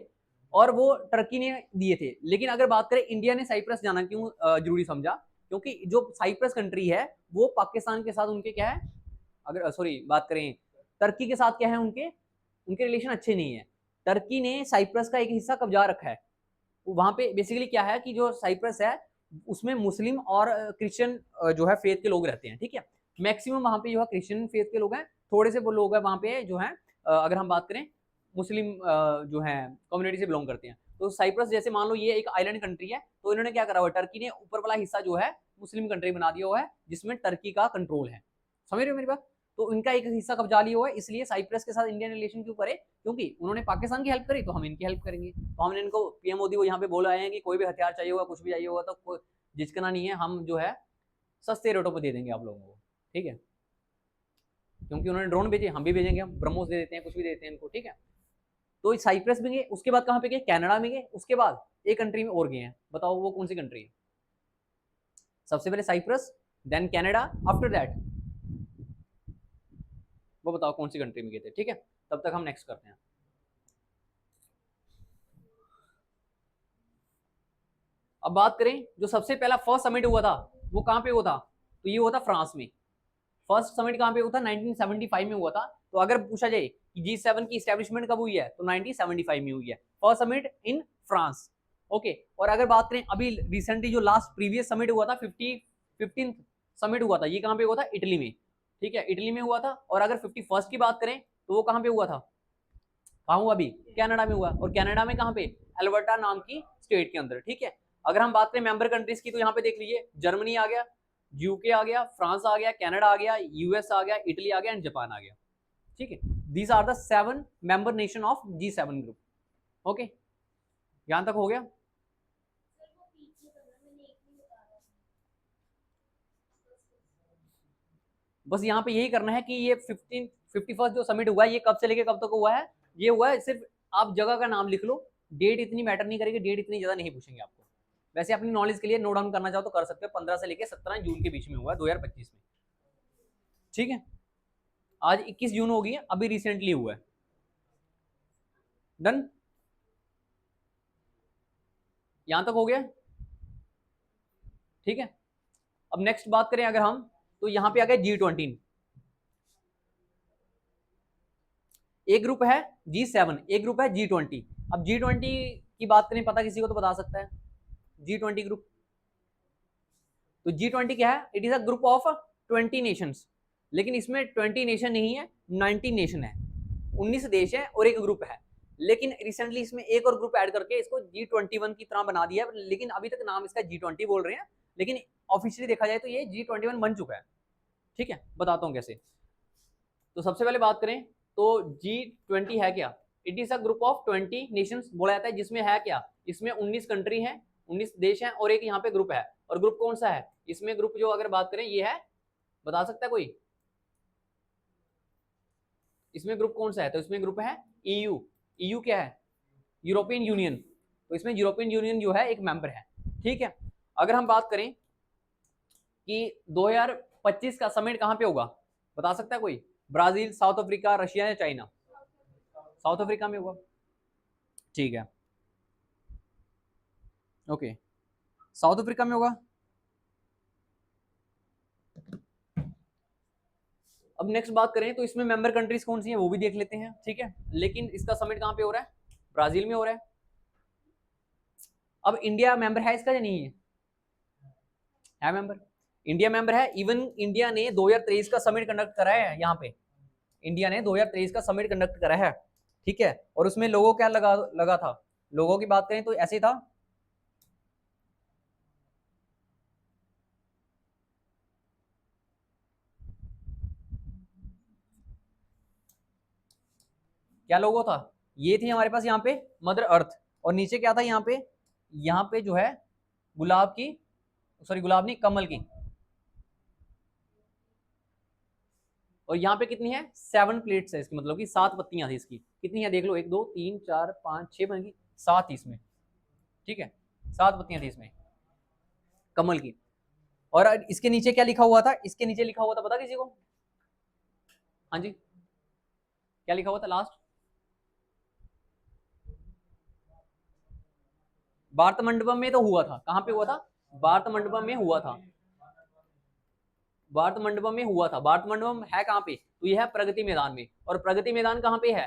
और वो टर्की ने दिए थे। लेकिन अगर बात करें इंडिया ने साइप्रस जाना क्यों जरूरी समझा, क्योंकि जो साइप्रस कंट्री है वो पाकिस्तान के साथ उनके क्या है, अगर सॉरी बात करें टर्की के साथ क्या है, उनके उनके रिलेशन अच्छे नहीं है। टर्की ने साइप्रस का एक हिस्सा कब्जा रखा है। वहां पे बेसिकली क्या है कि जो साइप्रस है उसमें मुस्लिम और क्रिश्चियन जो है फेथ के लोग रहते हैं, ठीक है। मैक्सिमम वहां पे जो है क्रिश्चियन फेथ के लोग हैं, थोड़े से वो लोग हैं वहां पे जो है अगर हम बात करें मुस्लिम जो है कम्युनिटी से बिलोंग करते हैं। तो साइप्रस जैसे मान लो ये एक आइलैंड कंट्री है, तो इन्होंने क्या करा हुआ, टर्की ने ऊपर वाला हिस्सा जो है मुस्लिम कंट्री बना दिया हुआ है जिसमें टर्की का कंट्रोल है। समझ रहे हो मेरी बात? तो इनका एक हिस्सा कब्जा लिया हुआ है, इसलिए साइप्रस के साथ इंडियन रिलेशन क्यों करे, क्योंकि उन्होंने पाकिस्तान की हेल्प करी तो हम इनकी हेल्प करेंगे। तो हमने इनको पीएम मोदी को यहाँ पे बोला है कि कोई भी हथियार चाहिए होगा, कुछ भी चाहिए होगा, तो कोई झिझकना नहीं है, हम जो है सस्ते रेटों पर दे देंगे आप लोगों को, ठीक है। क्योंकि उन्होंने ड्रोन भेजे, हम भी भेजेंगे, हम ब्रह्मोस दे देते हैं, कुछ भी देते हैं इनको, ठीक है। तो साइप्रस में गए, उसके बाद कहाँ पे गए? कनाडा में गए, उसके बाद एक कंट्री में और गए हैं, बताओ वो कौन सी कंट्री है? सबसे पहले Cyprus, then Canada, after that वो बताओ कौन सी कंट्री में गए थे, ठीक है। तब तक हम नेक्स्ट करते हैं। अब बात करें जो सबसे पहला फर्स्ट समिट हुआ था वो कहां पे हुआ था? तो ये हुआ था फ्रांस में। फर्स्ट समिट कहां पे हुआ था? 1975 में हुआ था। तो अगर पूछा जाए कि G7 की स्टैब्लिशमेंट कब हुई है, तो 1975 में हुई है, first summit in France. Okay, और अगर बात करें अभी रिसेंटली जो लास्ट प्रीवियस समिट हुआ था 15th समिट हुआ था, ये कहां पे हुआ था? इटली में, ठीक है, इटली में हुआ था। और अगर 51st की बात करें तो वो कहां पे हुआ था? कहाँ हुआ? अभी कनाडा में हुआ। और कनाडा में कहां पे? अल्बर्टा नाम की स्टेट के अंदर, ठीक है। अगर हम बात करें मेंबर कंट्रीज की तो यहाँ पे देख लीजिए, जर्मनी आ गया, यूके आ गया, फ्रांस आ गया, कनाडा आ गया, यूएस आ गया, इटली आ गया एंड जापान आ गया, ठीक है। These are the 7 member nation of G7 ग्रुप। ओके, यहां तक हो गया। बस यहाँ पे यही करना है कि ये 51st जो समिट हुआ है ये कब से लेके कब तक हुआ है? ये हुआ है, सिर्फ आप जगह का नाम लिख लो, डेट इतनी मैटर नहीं करेगी, डेट इतनी ज्यादा नहीं पूछेंगे आपको। वैसे अपनी नॉलेज के लिए नोट डाउन करना चाहो तो कर सकते हो, 15 से लेके 17 जून के बीच में हुआ है 2025 में, ठीक है। आज 21 जून हो गई है, अभी रिसेंटली हुआ है। डन, यहां तक हो गया, ठीक है। अब नेक्स्ट बात करें अगर हम, तो यहां पे आ गया G20। एक ग्रुप है G7, एक ग्रुप है G20। अब G20 की बात करें, पता किसी को तो बता सकता है G20 ग्रुप? तो G20 क्या है? It is a group of 20 Nations, लेकिन इसमें 20 नेशन नहीं है, 19 नेशन है, 19 देश है और एक ग्रुप है। लेकिन रिसेंटली इसमें एक और ग्रुप ऐड करके इसको G21 की तरह बना दिया है, लेकिन अभी तक नाम इसका G20 बोल रहे हैं, लेकिन ऑफिशियली देखा जाए तो ये G21 बन चुका है, ठीक है। बताता हूँ कैसे। तो सबसे पहले बात करें तो G20 है क्या? It is a group of 20 Nations बोला जाता है, जिसमें है क्या? इसमें 19 कंट्री है, 19 देश हैं और एक यहाँ पे ग्रुप है। और ग्रुप कौन सा है? इसमें ग्रुप जो अगर बात करें ये है, बता सकता है कोई? इसमें ग्रुप कौन सा है? तो इसमें ग्रुप है EU। EU क्या है? European union. तो इसमें यूरोपियन यूनियन जो है एक मेंबर है, ठीक है। अगर हम बात करें कि 2025 का समिट कहां पे होगा, बता सकता है कोई? ब्राजील, साउथ अफ्रीका, रशिया या चाइना? साउथ अफ्रीका में होगा, ठीक है, ओके, साउथ अफ्रीका में होगा। अब नेक्स्ट बात करें तो इसमें मेंबर कंट्रीज कौन सी हैं वो भी देख लेते हैं, ठीक है। लेकिन इसका समिट कहां पे हो रहा है? ब्राजील में हो रहा है। अब इंडिया मेंबर है इसका या नहीं है मेंबर? इंडिया मेंबर है। इवन इंडिया ने 2023 का समिट कंडक्ट करा है यहाँ पे, इंडिया ने 2023 का समिट कंडक्ट करा है, ठीक है। और उसमें लोगों क्या लगा लगा था? लोगों की बात करें तो ऐसे ही था, क्या लोगो था? ये थी हमारे पास यहाँ पे मदर अर्थ, और नीचे क्या था यहाँ पे जो है गुलाब की, सॉरी गुलाब नहीं, कमल की। और यहाँ पे कितनी है, 7 प्लेट्स है इसकी, मतलब कि 7 पत्तियां थी इसकी। कितनी है देख लो, 1 2 3 4 5 6 बनेगी 7 थी इसमें, ठीक है, 7 पत्तियां थी इसमें कमल की। और इसके नीचे क्या लिखा हुआ था, इसके नीचे लिखा हुआ था, पता किसी को? हाँ जी, क्या लिखा हुआ था लास्ट? भारत मंडपम में तो हुआ था, कहाँ पे हुआ था? भारत मंडपम में हुआ था, भारत मंडपम में हुआ था। भारत मंडपम है कहाँ पे? तो यह है प्रगति मैदान में। और प्रगति मैदान कहाँ पे है?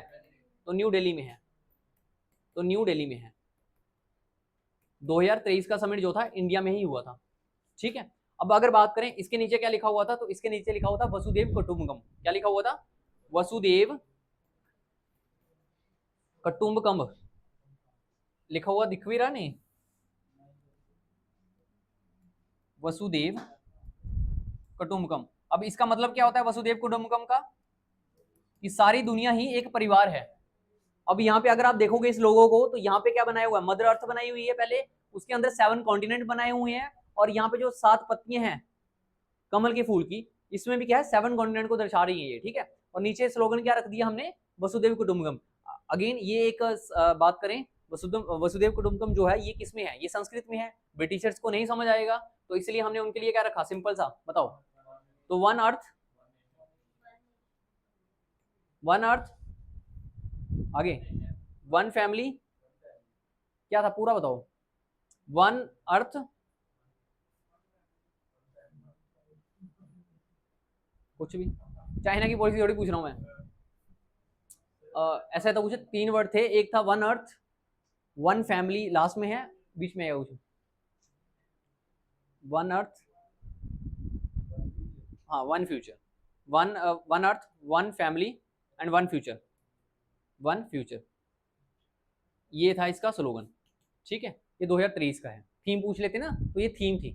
तो न्यू दिल्ली में है, तो न्यू दिल्ली में है। 2023 का समिट जो था इंडिया में ही हुआ था, ठीक है। अब अगर बात करें इसके नीचे क्या लिखा हुआ था, तो इसके नीचे लिखा हुआ था वसुदेव कुटुंबकम। क्या लिखा हुआ था? वसुदेव कुटुंबकम लिखा हुआ दिख भी रहा नहीं, वसुदेव कुटुंबकम। अब इसका मतलब क्या होता है वसुदेव कुटुंबकम का? कि सारी दुनिया ही एक परिवार है। अब यहाँ पे अगर आप देखोगे इस लोगों को, तो यहाँ पे क्या बनाया हुआ है? मदर अर्थ बनाई हुई है पहले, उसके अंदर 7 कॉन्टिनेंट बनाए हुए हैं, और यहाँ पे जो 7 पत्तियां हैं कमल के फूल की, इसमें भी क्या है, 7 कॉन्टिनेंट को दर्शा रही है ये, ठीक है। और नीचे स्लोगन क्या रख दिया हमने? वसुदेव कुटुंबकम। अगेन ये एक बात करें, वसुदेव कुटुंबकम जो है ये किस में है? ये संस्कृत में है, ब्रिटिशर्स को नहीं समझ आएगा, तो इसलिए हमने उनके लिए क्या रखा, सिंपल सा, बताओ। तो वन अर्थ, वन अर्थ, आगे वन फैमिली, क्या था पूरा बताओ? वन अर्थ, कुछ भी, चाइना की पॉलिसी थोड़ी पूछ रहा हूं मैं। ऐसा तो कुछ 3 वर्ड थे, एक था one earth, one family last में है, बीच में है कुछ, वन अर्थ, हाँ one future, one one earth, one family and one future, one future, ये था इसका स्लोगन, ठीक है। ये 2023 का है। थीम पूछ लेते ना, तो ये थीम थी।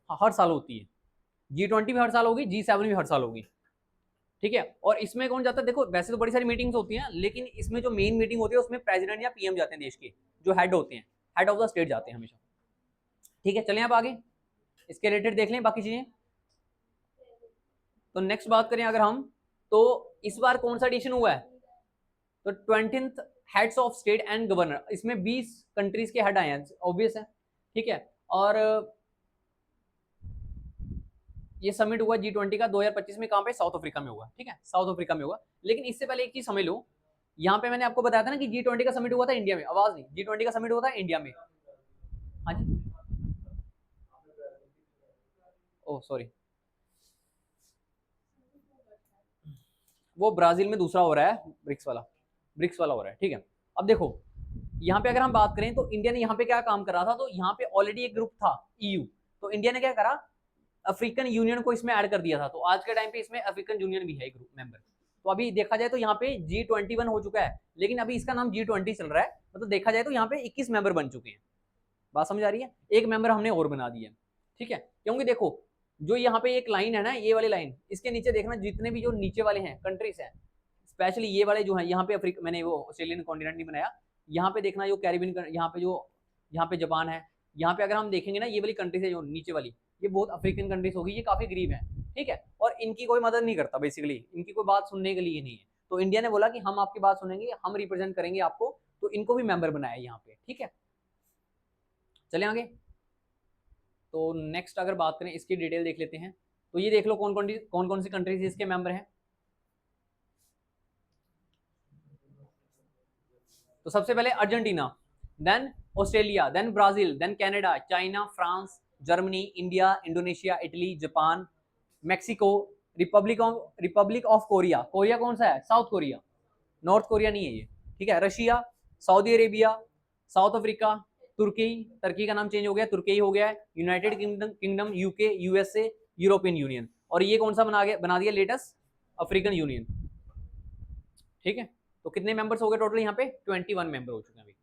हाँ, हर साल होती है, G20 भी हर साल होगी, G7 भी हर साल होगी, ठीक है। और इसमें कौन जाता है? देखो वैसे तो बड़ी सारी मीटिंग्स होती हैं, लेकिन इसमें जो मेन मीटिंग होती है उसमें प्रेसिडेंट या पीएम जाते हैं, देश के जो हेड होते हैं, हेड ऑफ द स्टेट जाते हैं हमेशा, ठीक है। चलें अब आगे, इसके रिलेटेड देख लें बाकी चीजें। तो नेक्स्ट बात करें अगर हम, तो इस बार कौन सा एडिशन हुआ है? तो 20th heads of state and governor, इसमें 20 कंट्रीज के हेड आए हैं, ऑब्वियस है, ठीक है। और ये समिट हुआ G20 का 2025 में, कहां पे? साउथ अफ्रीका में हुआ, ठीक है, साउथ अफ्रीका में हुआ। लेकिन इससे पहले एक चीज समझ लो, यहाँ पे मैंने आपको बताया था ना कि G20 का समिट हुआ था इंडिया में, आवाज नहीं, G20 का समिट हुआ था इंडिया में, हाँ जी, ओह सॉरी, वो ब्राजील में दूसरा हो रहा है, ब्रिक्स वाला, ब्रिक्स वाला हो रहा है, ठीक है। अब देखो यहाँ पे अगर हम बात करें, तो इंडिया ने यहाँ पे क्या काम कर रहा था, तो यहाँ पे ऑलरेडी एक ग्रुप था EU, तो इंडिया ने क्या करा, अफ्रीकन यूनियन को इसमें ऐड कर दिया था। तो आज के टाइम पे इसमें अफ्रीकन यूनियन भी है एक ग्रुप मेंबर। तो अभी देखा जाए तो यहाँ पे G21 हो चुका है, लेकिन अभी इसका नाम G20 चल रहा है। मतलब देखा जाए तो यहाँ पे 21 मेंबर बन चुके हैं, बात समझ आ रही है? एक मेंबर हमने और बना दिया, ठीक है। क्योंकि देखो जो यहाँ पे एक लाइन है ना, ये वाली लाइन, इसके नीचे देखना जितने भी जो नीचे वाले हैं कंट्रीज हैं, स्पेशली ये वाले जो हैं, यहाँ पे अफ्रीका, मैंने वो ऑस्ट्रेलियन कॉन्टिनेंट नहीं बनाया, यहाँ पे देखना जो कैरिबियन, यहाँ पे जापान है, यहाँ पे अगर हम देखेंगे ना, ये वाली कंट्रीज है जो नीचे वाली, ये बहुत अफ्रीकन कंट्रीज होगी, ये काफी गरीब है, ठीक है। और इनकी कोई मदद नहीं करता, बेसिकली इनकी कोई बात सुनने के लिए नहीं है। तो इंडिया ने बोला कि हम आपकी बात सुनेंगे, हम रिप्रेजेंट करेंगे आपको, तो इनको भी मेंबर बनाया यहाँ पे, ठीक है। चले आगे, तो नेक्स्ट अगर बात करें इसकी डिटेल देख लेते हैं। तो ये देख लो कौन कौन सी कंट्रीज इसके मेंबर हैं। तो सबसे पहले Argentina, then Australia, then Brazil, then Canada, China, France, Germany, India, Indonesia, Italy, Japan, Mexico, republic of Korea, Korea कौन सा है? साउथ कोरिया, नॉर्थ कोरिया नहीं है ये, ठीक है। Russia, Saudi Arabia, South Africa, Turkey, Turkey का नाम चेंज हो गया, तुर्की हो गया है, United Kingdom, UK, USA, European Union, और ये कौन सा बना दिया लेटेस्ट? अफ्रीकन यूनियन, ठीक है। तो कितने मेंबर्स हो गए टोटल? यहाँ पे 21 मेंबर हो चुके हैं अभी,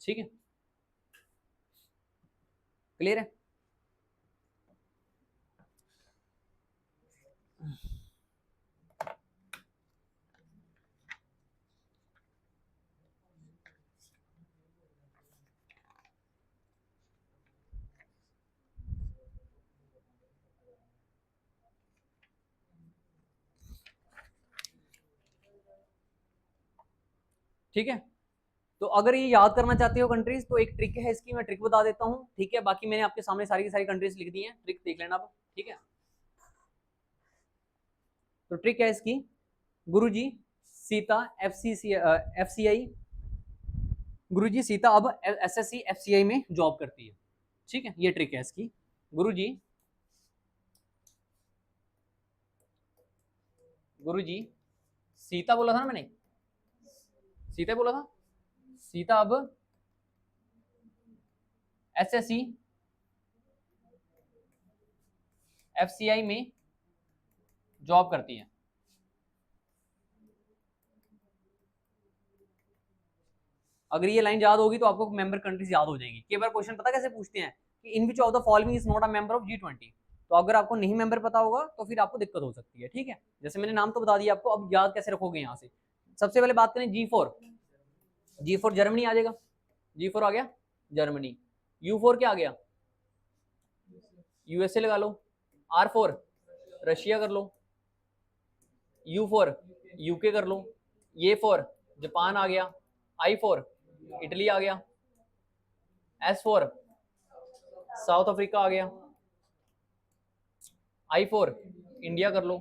ठीक है, क्लियर है। ठीक है, तो अगर ये याद करना चाहते हो कंट्रीज तो एक ट्रिक है इसकी, मैं ट्रिक बता देता हूँ, ठीक है। बाकी मैंने आपके सामने सारी की सारी कंट्रीज लिख दी हैं, ट्रिक देख लेना अब, ठीक है। तो ट्रिक है इसकी, गुरुजी सीता एफसीआई, गुरुजी सीता अब एसएससी एफसीआई में जॉब करती है, ठीक है। ये ट्रिक है इसकी, गुरुजी सीता बोला था ना मैंने, सीता बोला था, सीता अब एसएससी एफसीआई में जॉब करती है। अगर ये लाइन याद होगी तो आपको मेंबर कंट्रीज याद हो जाएंगी। कई बार क्वेश्चन पता कैसे पूछते हैं कि in which of the following is not a member of G20, तो अगर आपको नहीं मेंबर पता होगा तो फिर आपको दिक्कत हो सकती है, ठीक है। जैसे मैंने नाम तो बता दिया आपको, अब याद कैसे रखोगे यहाँ से। सबसे पहले बात करें G4 जर्मनी आ जाएगा, G4 आ गया जर्मनी। U4 क्या आ गया, यूएसए लगा लो। R4 रशिया कर लो, U4 यूके कर लो, A4 जापान आ गया, I4 इटली आ गया, S4 साउथ अफ्रीका आ गया, I4 इंडिया कर लो,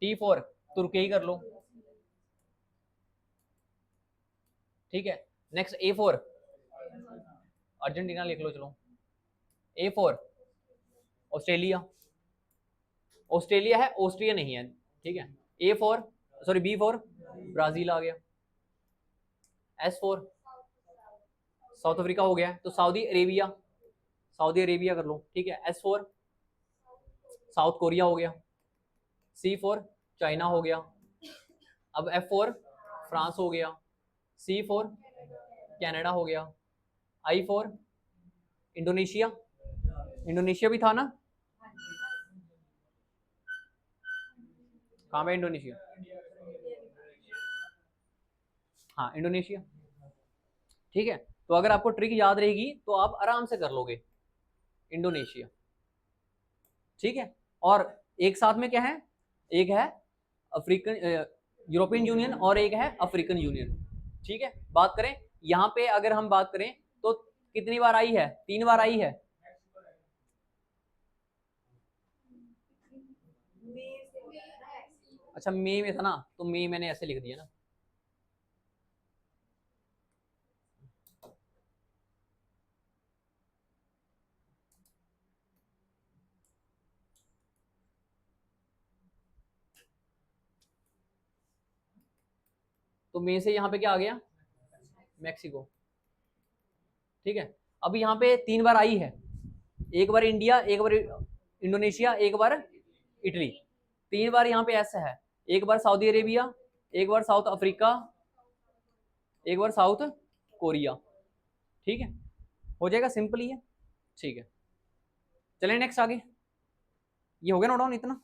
T4 तुर्की कर लो, ठीक है। नेक्स्ट A4 अर्जेंटीना लिख लो, चलो। A4 ऑस्ट्रेलिया, ऑस्ट्रेलिया है, ऑस्ट्रिया नहीं है, ठीक है। B4 ब्राजील आ गया, S4 साउथ अफ्रीका हो गया, तो सऊदी अरेबिया कर लो, ठीक है। S4 साउथ कोरिया हो गया, C4 चाइना हो गया, अब F4 फ्रांस हो गया, C4 कनाडा हो गया, I4 इंडोनेशिया भी था ना, कहाँ पे इंडोनेशिया, हाँ इंडोनेशिया, ठीक है। तो अगर आपको ट्रिक याद रहेगी तो आप आराम से कर लोगे, इंडोनेशिया, ठीक है। और एक साथ में क्या है, एक है अफ्रीकन यूरोपियन यूनियन और एक है अफ्रीकन यूनियन, ठीक है। बात करें यहाँ पे, अगर हम बात करें तो कितनी बार आई है, 3 बार आई है। अच्छा मई में था ना, तो मई मैंने ऐसे लिख दिया ना, तो मई से यहाँ पे क्या आ गया, मैक्सिको, ठीक है। अब यहाँ पे 3 बार आई है, एक बार इंडिया, एक बार इंडोनेशिया, एक बार इटली, 3 बार यहाँ पे ऐसा है, एक बार सऊदी अरेबिया, एक बार साउथ अफ्रीका, एक बार साउथ कोरिया, ठीक है। हो जाएगा, सिंपल ही है, ठीक है। चलें नेक्स्ट आगे, ये हो गया नोट डाउन इतना।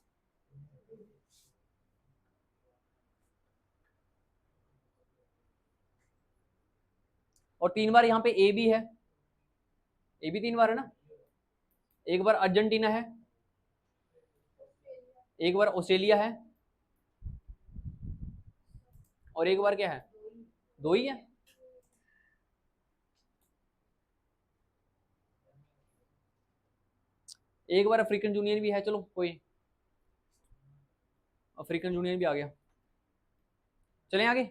और 3 बार यहाँ पे ए भी है, ए भी 3 बार है ना, एक बार अर्जेंटीना है, एक बार ऑस्ट्रेलिया है, और एक बार क्या है, 2 ही है। एक बार अफ्रीकन यूनियन भी है, चलो कोई, अफ्रीकन यूनियन भी आ गया। चलें आगे,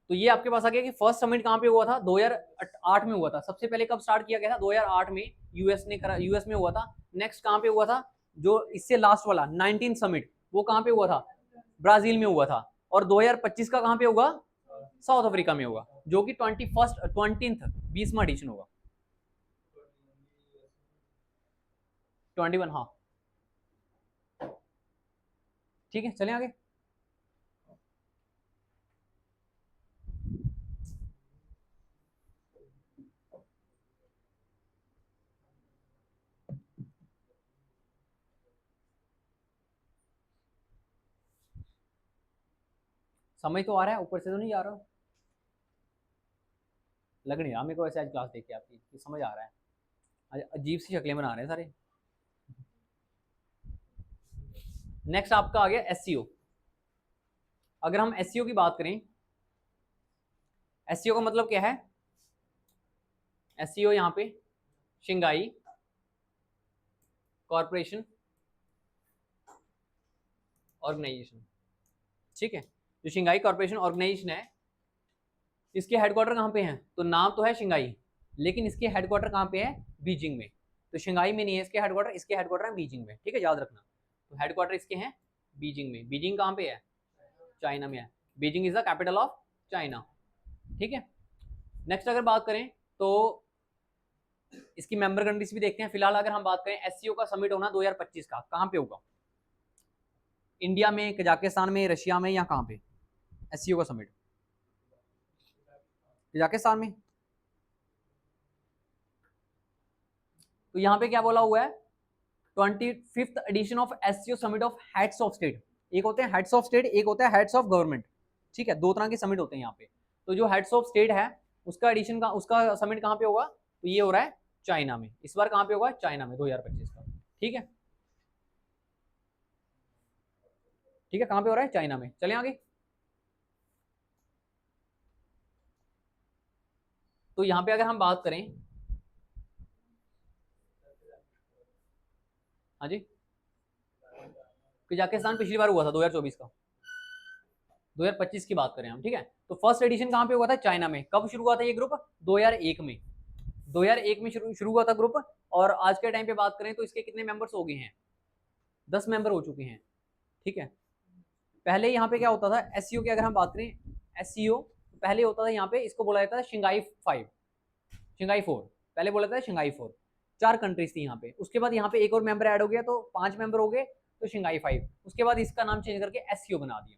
तो ये आपके पास आ गया कि फर्स्ट समिट कहाँ पे हुआ था, 2008 में हुआ था। सबसे पहले कब स्टार्ट किया गया था, 2008 में यूएस में हुआ था। नेक्स्ट कहाँ पे हुआ था, जो इससे लास्ट वाला 19 समिट, वो कहाँ पे हुआ था, ब्राजील में हुआ था। और 2025 का कहाँ पे होगा, साउथ अफ्रीका में होगा, जो कि 20वां एडिशन होगा, 21, हाँ ठीक है। चलें आगे, समझ तो आ रहा है, ऊपर से तो नहीं जा रहा, लग नहीं रहा मेरे को ऐसे आज क्लास देख के आपकी कि समझ आ रहा है। आज अजीब सी शक्लें बना रहे हैं सारे। नेक्स्ट आपका आ गया एससीओ। अगर हम एससीओ की बात करें एससीओ का मतलब क्या है? एससीओ यहाँ पे शंघाई कॉरपोरेशन ऑर्गेनाइजेशन, ठीक है। जो शंघाई कॉरपोरेशन ऑर्गेनाइजेशन है, इसके हेडक्वार्टर कहाँ पे हैं? तो नाम तो है शंघाई, लेकिन इसके हेडक्वार्टर कहाँ पे है? बीजिंग में। तो शंघाई में नहीं है इसके हेडक्वार्टर, इसके हेडक्वार्टर है बीजिंग में, ठीक है, याद रखना। तो हेडक्वार्टर इसके हैं बीजिंग में। बीजिंग कहाँ पे है? चाइना में है। Beijing is the capital of China, ठीक है। नेक्स्ट अगर बात करें तो इसकी मेंबर कंट्रीज भी देखते हैं। फिलहाल अगर हम बात करें एससीओ का समिट होना 2025 का, कहाँ पे होगा? इंडिया में, कजाकिस्तान में, रशिया में, या कहाँ पे एससीओ का समिट? कजाकिस्तान में। तो यहाँ पे क्या बोला हुआ है? 25th edition of SCO summit of heads of state. एक होते हैं हेड्स ऑफ स्टेट, एक होता है हेड्स ऑफ गवर्नमेंट, ठीक है। दो तरह के समिट होते हैं यहाँ पे। तो जो हेड्स ऑफ स्टेट है उसका एडिशन का, उसका समिट कहाँ पे होगा? तो ये हो रहा है चाइना में। इस बार कहाँ पे होगा? चाइना में, 2025 का, ठीक है। ठीक है, कहाँ पे हो रहा है? चाइना में। चलें आगे। तो यहाँ पे अगर हम बात करें, हाँ जी, कजाकिस्तान पिछली बार हुआ था 2024 का। 2025 की बात करें हम, ठीक है। तो फर्स्ट एडिशन कहाँ पे हुआ था? चाइना में। कब शुरू हुआ था ये ग्रुप? 2001 में। 2001 में शुरू हुआ था ग्रुप। और आज के टाइम पे बात करें तो इसके कितने मेंबर्स हो गए हैं? 10 मेंबर हो चुके हैं, ठीक है। पहले यहाँ पे क्या होता था? एससीओ की अगर हम बात करें, एससीओ पहले होता था यहाँ पे, इसको बोला जाता था शंघाई 5, शंघाई 4, पहले बोला था शंघाई 4। 4 कंट्रीज थी यहाँ पे। उसके बाद यहाँ पे एक और मेंबर ऐड हो गया, तो 5 मेंबर हो गए, तो शंघाई 5। उसके बाद इसका नाम चेंज करके एससीओ बना दिया,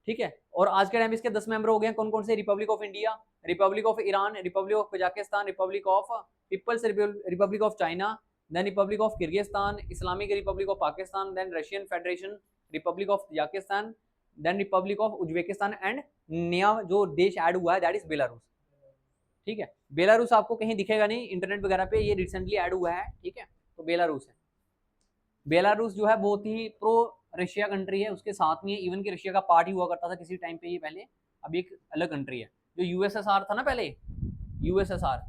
ठीक है। और आज के टाइम इसके 10 मेंबर हो गए। कौन कौन से? Republic of India, republic of Iran, republic of Kazakhstan, republic of people's republic of China, then republic of Kyrgyzstan, Islamic republic of Pakistan, then Russian federation, republic of Tajikistan, then republic of Uzbekistan, and नया जो देश add हुआ है that is Belarus, ठीक है। Belarus आपको कहीं दिखेगा नहीं इंटरनेट वगैरह पे, ये रिसेंटली ऐड हुआ है, ठीक है। तो बेलारूस है। बेलारूस जो है बहुत ही प्रो रशिया कंट्री है, उसके साथ में इवन कि रशिया का पार्ट ही हुआ करता था किसी टाइम पे ये पहले। अब एक अलग कंट्री है। जो यूएसएसआर था ना पहले, यूएसएसआर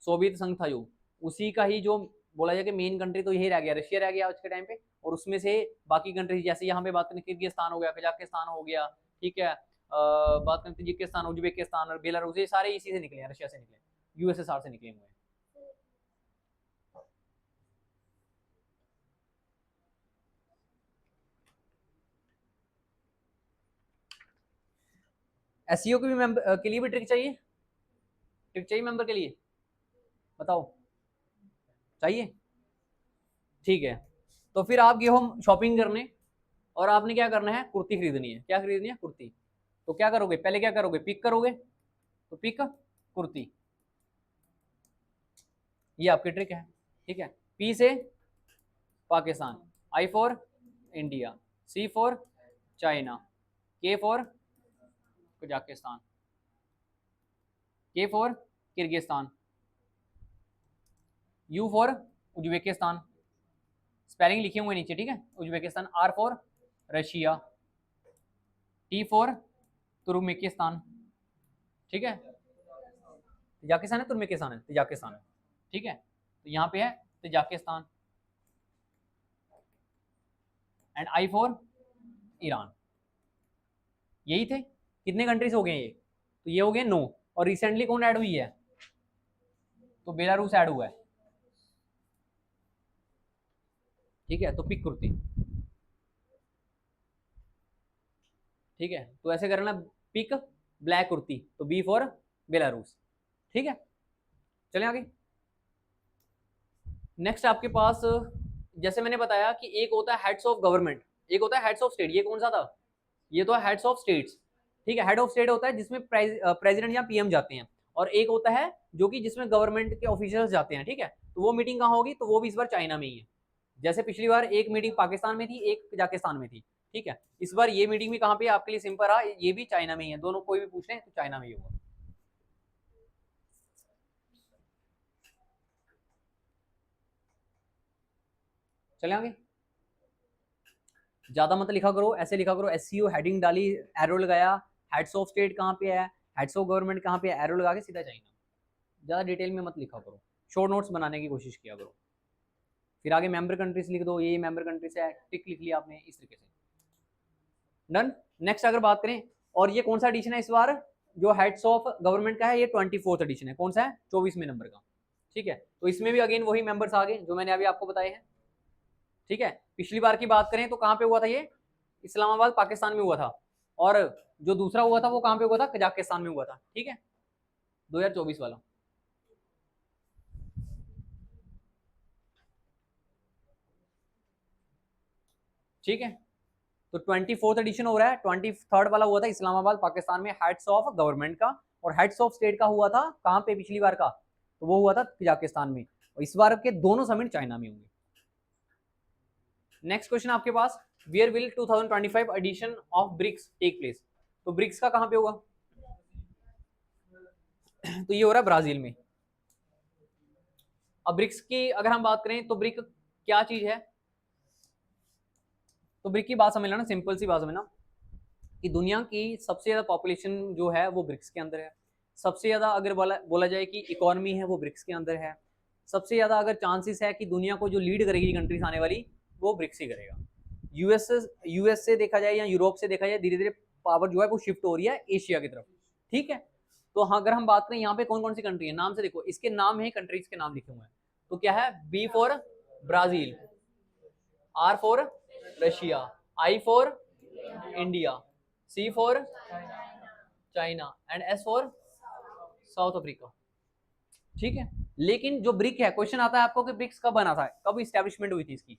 सोवियत संघ था जो, उसी का ही जो बोला जाए कि मेन कंट्री तो यही रह गया, रशिया रह गया आज के टाइम पे। और उसमें से बाकी कंट्री जैसे यहाँ पे बात करें किर्गिस्तान हो गया, कजाकिस्तान हो गया, ठीक है, बात करें तजिकिस्तान, उज्बेकिस्तान और बेलारूस, ये सारे इसी से निकले हैं, रशिया से निकले, यूएसएसआर से निकले हुए हैं। एसईओ के भी मेंबर के लिए भी ट्रिक चाहिए? ट्रिक चाहिए मेंबर के लिए? बताओ, चाहिए? ठीक है। तो फिर आप गए हो शॉपिंग करने, और आपने क्या करना है? कुर्ती खरीदनी है। क्या खरीदनी है? कुर्ती। तो क्या करोगे? पहले क्या करोगे? पिक करोगे। तो पिक कुर्ती, ये आपकी ट्रिक है, ठीक है। पी से Pakistan, I for India, C for China, K for Kazakhstan, K for Kyrgyzstan, U for Uzbekistan, spelling लिखे हुए नीचे, ठीक है, Uzbekistan, R for Russia, T for Turkmenistan, ठीक है। तजाकिस्तान है, तुर्कमेनिस्तान है, तजाकिस्तान है, ठीक है। तो यहाँ पे है Tajikistan, and I for Iran. यही थे। कितने कंट्रीज हो गए ये? तो ये हो गए 9। और रिसेंटली कौन ऐड हुई है? तो बेलारूस ऐड हुआ है, ठीक है। तो पिक कुर्ती, ठीक है। तो ऐसे करना, पिक ब्लैक कुर्ती, तो बी फॉर बेलारूस, ठीक है। चलें आगे। नेक्स्ट आपके पास, जैसे मैंने बताया कि एक होता है हेड्स ऑफ गवर्नमेंट, एक होता है हेड्स ऑफ स्टेट। ये कौन सा था? ये तो हेड्स ऑफ स्टेट्स, ठीक है। हेड ऑफ स्टेट होता है जिसमें प्रेसिडेंट या पीएम जाते हैं, और एक होता है जो कि जिसमें गवर्नमेंट के ऑफिशियल्स जाते हैं, ठीक है। तो वो मीटिंग कहाँ होगी? तो वो भी इस बार चाइना में ही है। जैसे पिछली बार एक मीटिंग पाकिस्तान में थी, एक कजाकिस्तान में थी, ठीक है। इस बार ये मीटिंग भी कहाँ पे आपके लिए सिंपल रहा, ये भी चाइना में ही है। दोनों कोई भी पूछ रहे हैं तो चाइना में ही होगा। चले आगे। ज्यादा मत लिखा करो, ऐसे लिखा करो, एससीओ हेडिंग डाली, एरो लगाया, हेड्स ऑफ स्टेट कहाँ पे है, हेड्स ऑफ गवर्नमेंट कहाँ पे, एरो लगा के सीधा चाइना। ज़्यादा डिटेल में मत लिखा करो, शॉर्ट नोट्स बनाने की कोशिश किया करो। फिर आगे मेंबर कंट्रीज लिख दो, ये मेंबर कंट्रीज है, टिक लिख लिया आपने इस तरीके से। डन। नेक्स्ट अगर बात करें, और ये कौन सा एडिशन है इस बार जो हेड्स ऑफ गवर्नमेंट का है, ये 24th एडिशन है। कौन सा है, 24वें नंबर का। ठीक है, तो इसमें भी अगेन वही मेंबर्स आ गए जो मैंने अभी आपको बताए हैं। ठीक है, पिछली बार की बात करें तो कहाँ पे हुआ था ये, इस्लामाबाद पाकिस्तान में हुआ था, और जो दूसरा हुआ था वो कहाँ पे हुआ था, कजाकिस्तान में हुआ था। ठीक है, 2024 वाला। ठीक है, तो 24th एडिशन हो रहा है। 23rd वाला हुआ था इस्लामाबाद पाकिस्तान में, हेड्स ऑफ गवर्नमेंट का, और हेड्स ऑफ स्टेट का हुआ था कहाँ पे पिछली बार का, तो वो हुआ था कजाकिस्तान में, और इस बार के दोनों समिट चाइना में होंगे। नेक्स्ट क्वेश्चन आपके पास, where will 2025 edition of BRICS take place. तो ब्रिक्स का कहाँ पे होगा, तो ये हो रहा है ब्राजील में। अब ब्रिक्स की अगर हम बात करें तो ब्रिक क्या चीज है, तो ब्रिक की बात समझ लेना, सिंपल सी बात समझना कि दुनिया की सबसे ज्यादा पॉपुलेशन जो है वो ब्रिक्स के अंदर है। सबसे ज्यादा अगर बोला जाए कि इकोनॉमी है वो ब्रिक्स के अंदर है। सबसे ज्यादा अगर चांसेस है कि दुनिया को जो लीड करेगी कंट्रीज आने वाली, वो ब्रिक्स ही करेगा। यूएस से देखा जाए या यूरोप से देखा जाए, धीरे धीरे पावर जो है वो शिफ्ट हो रही है एशिया की तरफ। ठीक है, तो हाँ अगर हम बात करें यहाँ पे कौन कौन सी कंट्री है, नाम से देखो, इसके नाम है, कंट्रीज के नाम लिखे हुए हैं। तो क्या है, B for Brazil, R for Russia, I for India, C for China, and S for South Africa. ठीक है, लेकिन जो ब्रिक है, क्वेश्चन आता है आपको कि ब्रिक्स कब बना था, कब इस्टेब्लिशमेंट हुई थी इसकी,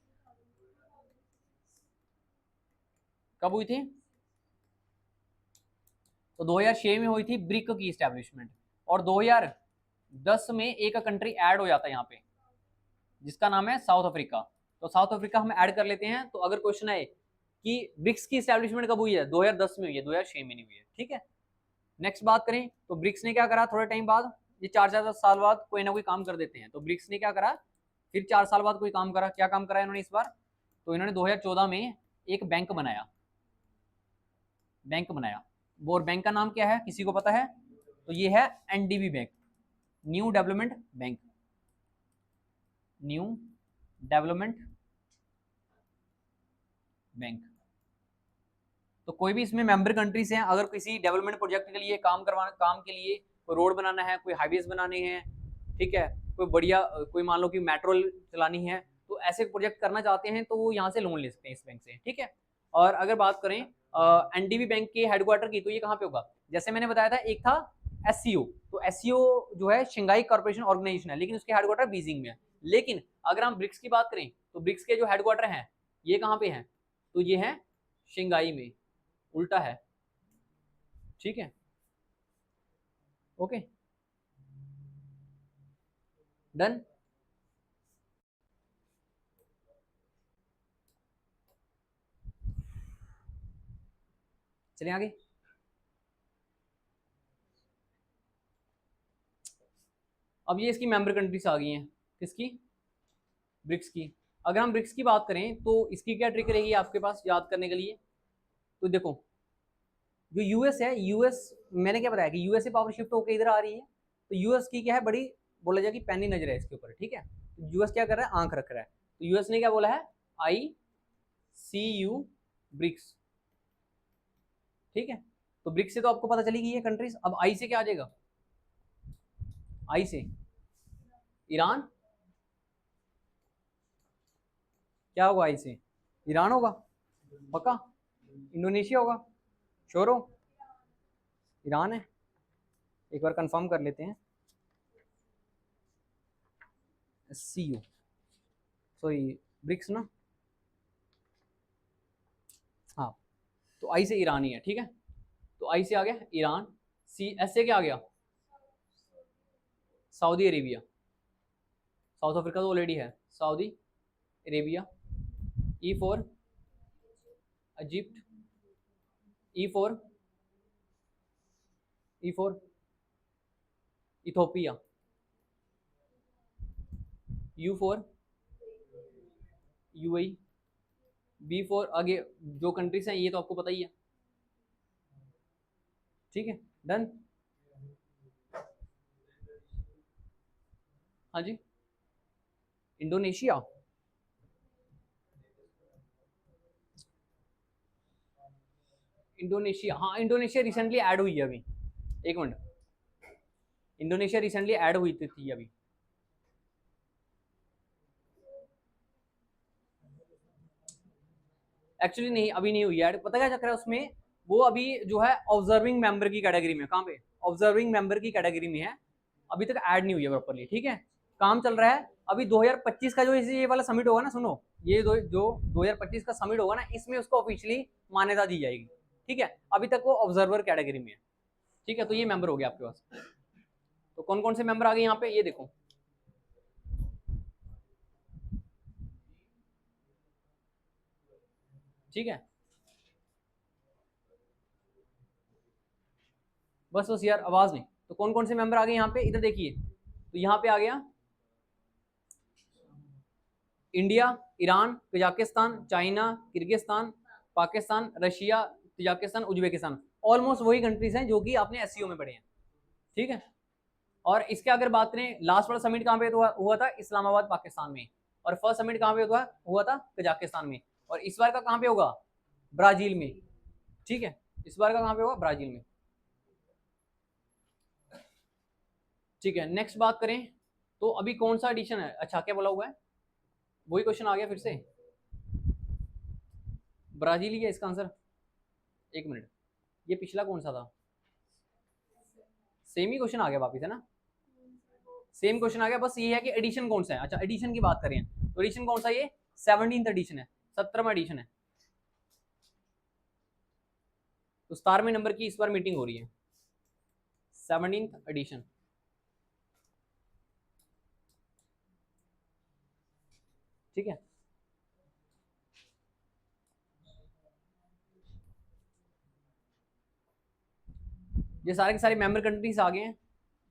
कब हुई थी, तो 2006 में हुई थी ब्रिक की इस्टेब्लिशमेंट, और 2010 में एक कंट्री ऐड हो जाता है यहाँ पे जिसका नाम है साउथ अफ्रीका। तो साउथ अफ्रीका हम ऐड कर लेते हैं। तो अगर क्वेश्चन आए कि ब्रिक्स की इस्टेब्लिशमेंट कब हुई है, 2010 में हुई है, 2006 में नहीं हुई है। ठीक है, नेक्स्ट बात करें तो ब्रिक्स ने क्या करा, थोड़े टाइम बाद, ये 4 साल बाद कोई ना कोई काम कर देते हैं, तो ब्रिक्स ने क्या करा, फिर 4 साल बाद कोई काम करा। क्या काम करा इन्होंने इस बार, तो इन्होंने 2014 में एक बैंक बनाया, बैंक बनाया। वो बैंक का नाम क्या है, किसी को पता है, तो ये है NDB bank, new development bank, new development bank. तो कोई भी इसमें मेंबर कंट्रीज हैं, अगर किसी डेवलपमेंट प्रोजेक्ट के लिए काम के लिए कोई रोड बनाना है, कोई हाईवेज बनाने हैं, ठीक है, कोई बढ़िया, कोई मान लो कि मेट्रो चलानी है, तो ऐसे प्रोजेक्ट करना चाहते हैं तो वो यहाँ से लोन ले सकते हैं इस बैंक से। ठीक है, और अगर बात करें एनडीबी बैंक के हेडक्वार्टर की, तो ये कहाँ पे होगा, जैसे मैंने बताया था एक था एससीओ, तो एससीओ जो है शंघाई कॉर्पोरेशन ऑर्गेनाइजेशन है, लेकिन उसके हेडक्वार्टर बीजिंग में है। लेकिन अगर हम ब्रिक्स की बात करें तो ब्रिक्स के जो हेडक्वार्टर हैं ये कहाँ पे हैं, तो ये है शंघाई में, उल्टा है। ठीक है, ओके, डन। चलिए आगे। अब ये इसकी मेंबर कंट्रीज आ गई हैं, किसकी, ब्रिक्स की। अगर हम ब्रिक्स की बात करें तो इसकी क्या ट्रिक रहेगी आपके पास याद करने के लिए, तो देखो जो यूएस है, यूएस मैंने क्या बताया कि यूएस से पावर शिफ्ट होकर इधर आ रही है, तो यूएस की क्या है, बड़ी बोला जाए कि पैनी नजर है इसके ऊपर। ठीक है, तो यूएस क्या कर रहा है, आंख रख रहा है, तो यूएस ने क्या बोला है, ICU ब्रिक्स। ठीक है, तो ब्रिक्स से तो आपको पता चली गई है कंट्रीज। अब आई से क्या आ जाएगा, आई से ईरान, क्या होगा, आई से ईरान होगा पक्का, इंडोनेशिया होगा, श्योर हो, ईरान है, एक बार कंफर्म कर लेते हैं। CU सॉरी ब्रिक्स ना, हाँ, तो आई से ईरान ही है। ठीक है, तो आई से आ गया ईरान, एस से क्या आ गया, सऊदी अरेबिया, साउथ अफ्रीका तो ऑलरेडी है, Saudi Arabia, E for Egypt, E for Ethiopia, U for UAE, B for, आगे जो कंट्रीज हैं ये तो आपको पता ही है। ठीक है, डन। हाँ जी, इंडोनेशिया, इंडोनेशिया, हाँ इंडोनेशिया रिसेंटली ऐड हुई है अभी, एक मिनट, इंडोनेशिया रिसेंटली ऐड हुई थी अभी। एक्चुअली नहीं, अभी नहीं हुई ऐड, पता क्या चक्कर है उसमें, वो अभी जो है ऑब्जर्विंग मेंबर की कैटेगरी में, कहाँ पे, ऑब्जर्विंग मेंबर की कैटेगरी में है, अभी तक ऐड नहीं हुई है प्रॉपरली, ठीक है, काम चल रहा है। अभी 2025 का जो ये वाला समिट होगा ना, सुनो, ये जो 2025 का समिट होगा ना, इसमें उसको ऑफिशियली मान्यता दी जाएगी, ठीक है, अभी तक वो ऑब्जर्वर कैटेगरी में है, ठीक है, तो ये मेंबर हो गया आपके पास। तो कौन कौन से मेंबर आ गए यहाँ पे, ये देखो, ठीक है, बस बस यार आवाज नहीं, तो कौन कौन से मेंबर आ गए यहाँ पे, इधर देखिए, तो यहाँ पे आ गया India, Iran, Kazakhstan, China, Kyrgyzstan, Pakistan, Russia, Tajikistan, Uzbekistan, almost वही कंट्रीज हैं जो कि आपने एससीओ में पढ़े हैं, ठीक है। और इसके अगर बात करें, लास्ट वाला समिट कहाँ पे हुआ था, इस्लामाबाद पाकिस्तान में, और फर्स्ट समिट कहाँ पे हुआ था कजाकिस्तान में, और इस बार का कहाँ पे होगा, ब्राजील में, ठीक है, इस बार का कहाँ पे होगा, ब्राजील में, ठीक है। नेक्स्ट बात करें तो अभी कौन सा एडिशन है, अच्छा क्या बोला हुआ है, वही क्वेश्चन आ गया फिर से, ब्राजील ही है इसका आंसर, एक मिनट, ये पिछला कौन सा था, सेम ही क्वेश्चन आ गया वापिस, है ना, सेम क्वेश्चन आ गया, बस ये है कि एडिशन कौन सा है। अच्छा एडिशन की बात करें तो एडिशन कौन सा, ये 17th एडिशन है, 17वां एडिशन है, तो 17वें नंबर की इस बार मीटिंग हो रही है, 17th एडिशन, ठीक है। ये सारे के सारे मेंबर कंट्रीज आ गए हैं,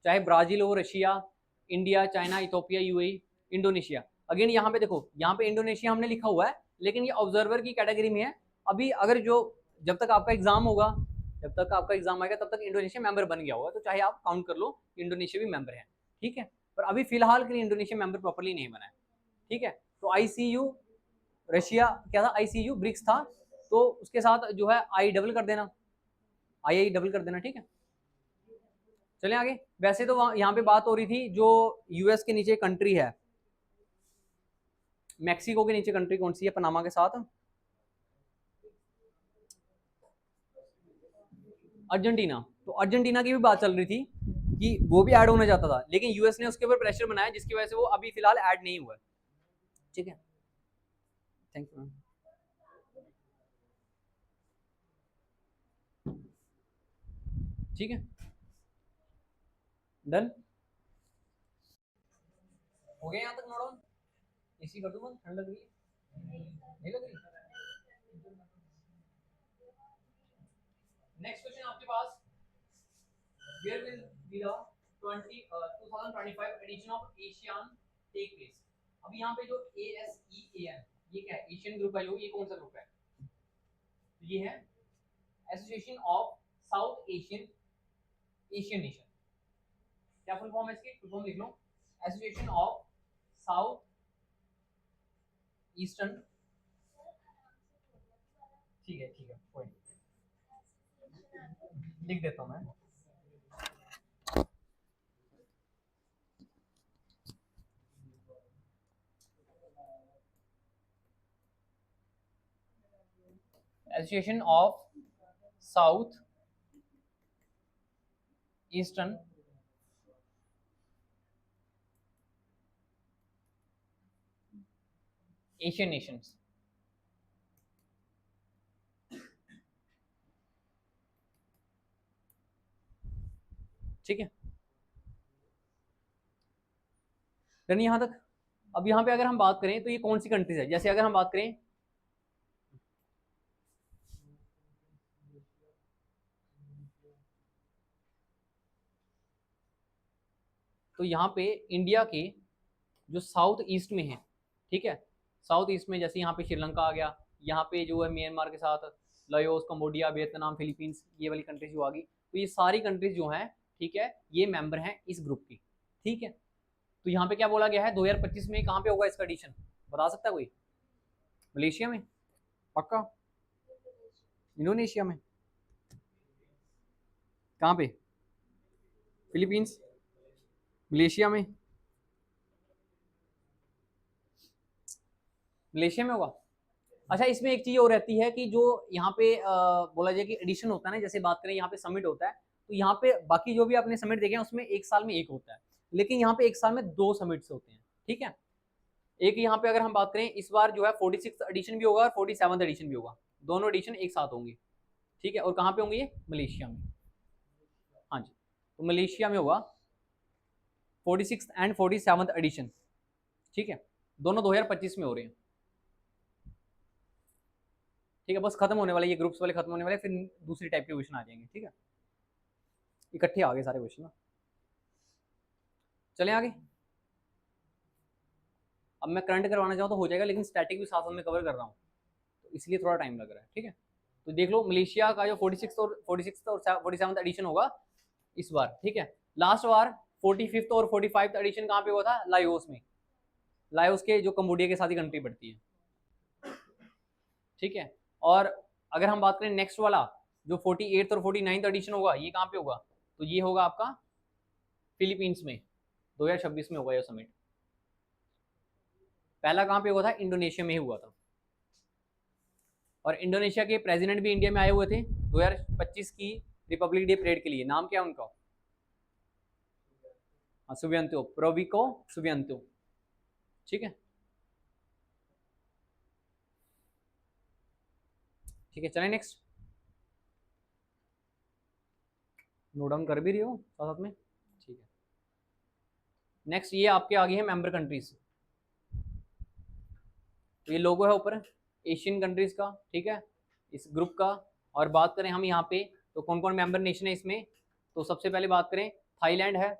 चाहे ब्राजील हो, Russia, India, China, Ethiopia, UAE, Indonesia. Again यहाँ पे देखो, यहाँ पे इंडोनेशिया हमने लिखा हुआ है, लेकिन ये ऑब्जर्वर की कैटेगरी में है। अभी अगर जो जब तक आपका एग्जाम होगा, जब तक आपका एग्जाम आएगा, तब तक इंडोनेशिया मेंबर बन गया होगा, तो चाहे आप काउंट कर लो, इंडोनेशिया भी मेंबर है, ठीक है। पर अभी फिलहाल के लिए इंडोनेशिया मेंबर प्रॉपरली नहीं बना है, ठीक है। तो आईसीयू, रशिया क्या था, आईसीयू ब्रिक्स था, तो उसके साथ जो है आई डबल कर देना, आई डबल कर देना, ठीक है। चलें आगे। वैसे तो यहाँ पे बात हो रही थी जो यूएस के नीचे कंट्री है, मैक्सिको के नीचे कंट्री कौन सी है पनामा के साथ, अर्जेंटीना। तो अर्जेंटीना की भी बात चल रही थी कि वो भी ऐड होना चाहता था, लेकिन यूएस ने उसके ऊपर प्रेशर बनाया, जिसकी वजह से वो अभी फिलहाल ऐड नहीं हुआ है, ठीक है। Thank you. ठीक है, डन हो गया यहाँ तक नोट ऑन। इसी कर दूं बंद, ठंड लग रही है, नहीं लग रही। नेक्स्ट क्वेश्चन आपके पास, where will be the 2025 edition of ASEAN take place। अब यहाँ पे जो ASEAN, ये क्या है, एशियन ग्रुप है, ये कौन सा ग्रुप है, ये है association of south Asian nation. क्या फुल फॉर्म है इसकी, फुल फॉर्म लिख लो, एसोसिएशन ऑफ साउथ ईस्टर्न, ठीक है कोई लिख देता हूँ मैं। Association of south eastern Asian Nations, ठीक है, डन यहाँ तक। अब यहाँ पे अगर हम बात करें तो ये कौन सी कंट्रीज है, जैसे अगर हम बात करें तो यहाँ पे इंडिया के जो साउथ ईस्ट में है, ठीक है, साउथ ईस्ट में जैसे यहाँ पे श्रीलंका आ गया, यहाँ पे जो है म्यांमार के साथ लाओस, कंबोडिया, वियतनाम, फिलीपींस, ये वाली कंट्रीज जो आ गई, तो ये सारी कंट्रीज जो हैं, ठीक है, ये मेंबर हैं इस ग्रुप की, ठीक है। तो यहाँ पे क्या बोला गया है 2025 में कहाँ पे होगा इसका एडिशन, बता सकता है कोई? मलेशिया में पक्का? इंडोनेशिया में? कहाँ पे? फिलीपींस? मलेशिया में? मलेशिया में होगा। अच्छा, इसमें एक चीज और रहती है कि जो यहाँ पे बोला जाए कि एडिशन होता है ना, जैसे बात करें यहाँ पे समिट होता है, तो यहाँ पे बाकी जो भी आपने समिट देखे हैं उसमें एक साल में एक होता है, लेकिन यहाँ पे एक साल में 2 समिट्स होते हैं, ठीक है। एक यहाँ पे अगर हम बात करें इस बार जो है 46 एडिशन भी होगा और 47 एडिशन भी होगा, दोनों एडिशन एक साथ होंगे, ठीक है। और कहाँ पे होंगे ये? मलेशिया में। हाँ जी, तो मलेशिया में होगा 46 एंड 47 एडिशन, ठीक है। दोनों 2025 में हो रहे हैं, ठीक है। बस खत्म होने वाले ये ग्रुप्स वाले खत्म होने वाले, फिर दूसरी टाइप के क्वेश्चन आ जाएंगे, ठीक है। इकट्ठे आ गए सारे क्वेश्चन ना। चलें आगे। अब मैं करंट करवाना चाहूँ तो हो जाएगा, लेकिन स्टैटिक भी साथ में कवर कर रहा हूँ, तो इसलिए थोड़ा टाइम लग रहा है, ठीक है। तो देख लो मलेशिया का जो 46 और 47 एडिशन होगा इस बार, ठीक है। लास्ट बार 45 और 45 एडिशन कहाँ पे हुआ था? लायोस में। लायोस के जो कम्बोडिया के साथ ही कंट्री पड़ती है, ठीक है। और अगर हम बात करें नेक्स्ट वाला जो 48 और 49 एडिशन होगा, ये कहाँ पे होगा? तो ये होगा आपका फिलीपींस में, 2026 में होगा ये समिट। पहला कहाँ पे हुआ था? इंडोनेशिया में ही हुआ था। और इंडोनेशिया के प्रेसिडेंट भी इंडिया में आए हुए थे 2025 की रिपब्लिक डे परेड के लिए। नाम क्या है उनका? सुबियांतो, प्रोविको सुबियांतो, ठीक है। ठीक है, चलें नेक्स्ट। नोट डाउन कर भी रही हो साथ साथ में, ठीक है। नेक्स्ट ये आपके आगे है मेंबर कंट्रीज, तो ये लोगो है ऊपर एशियन कंट्रीज का, ठीक है, इस ग्रुप का। और बात करें हम यहाँ पे तो कौन कौन मेंबर नेशन है इसमें, तो सबसे पहले बात करें थाईलैंड है,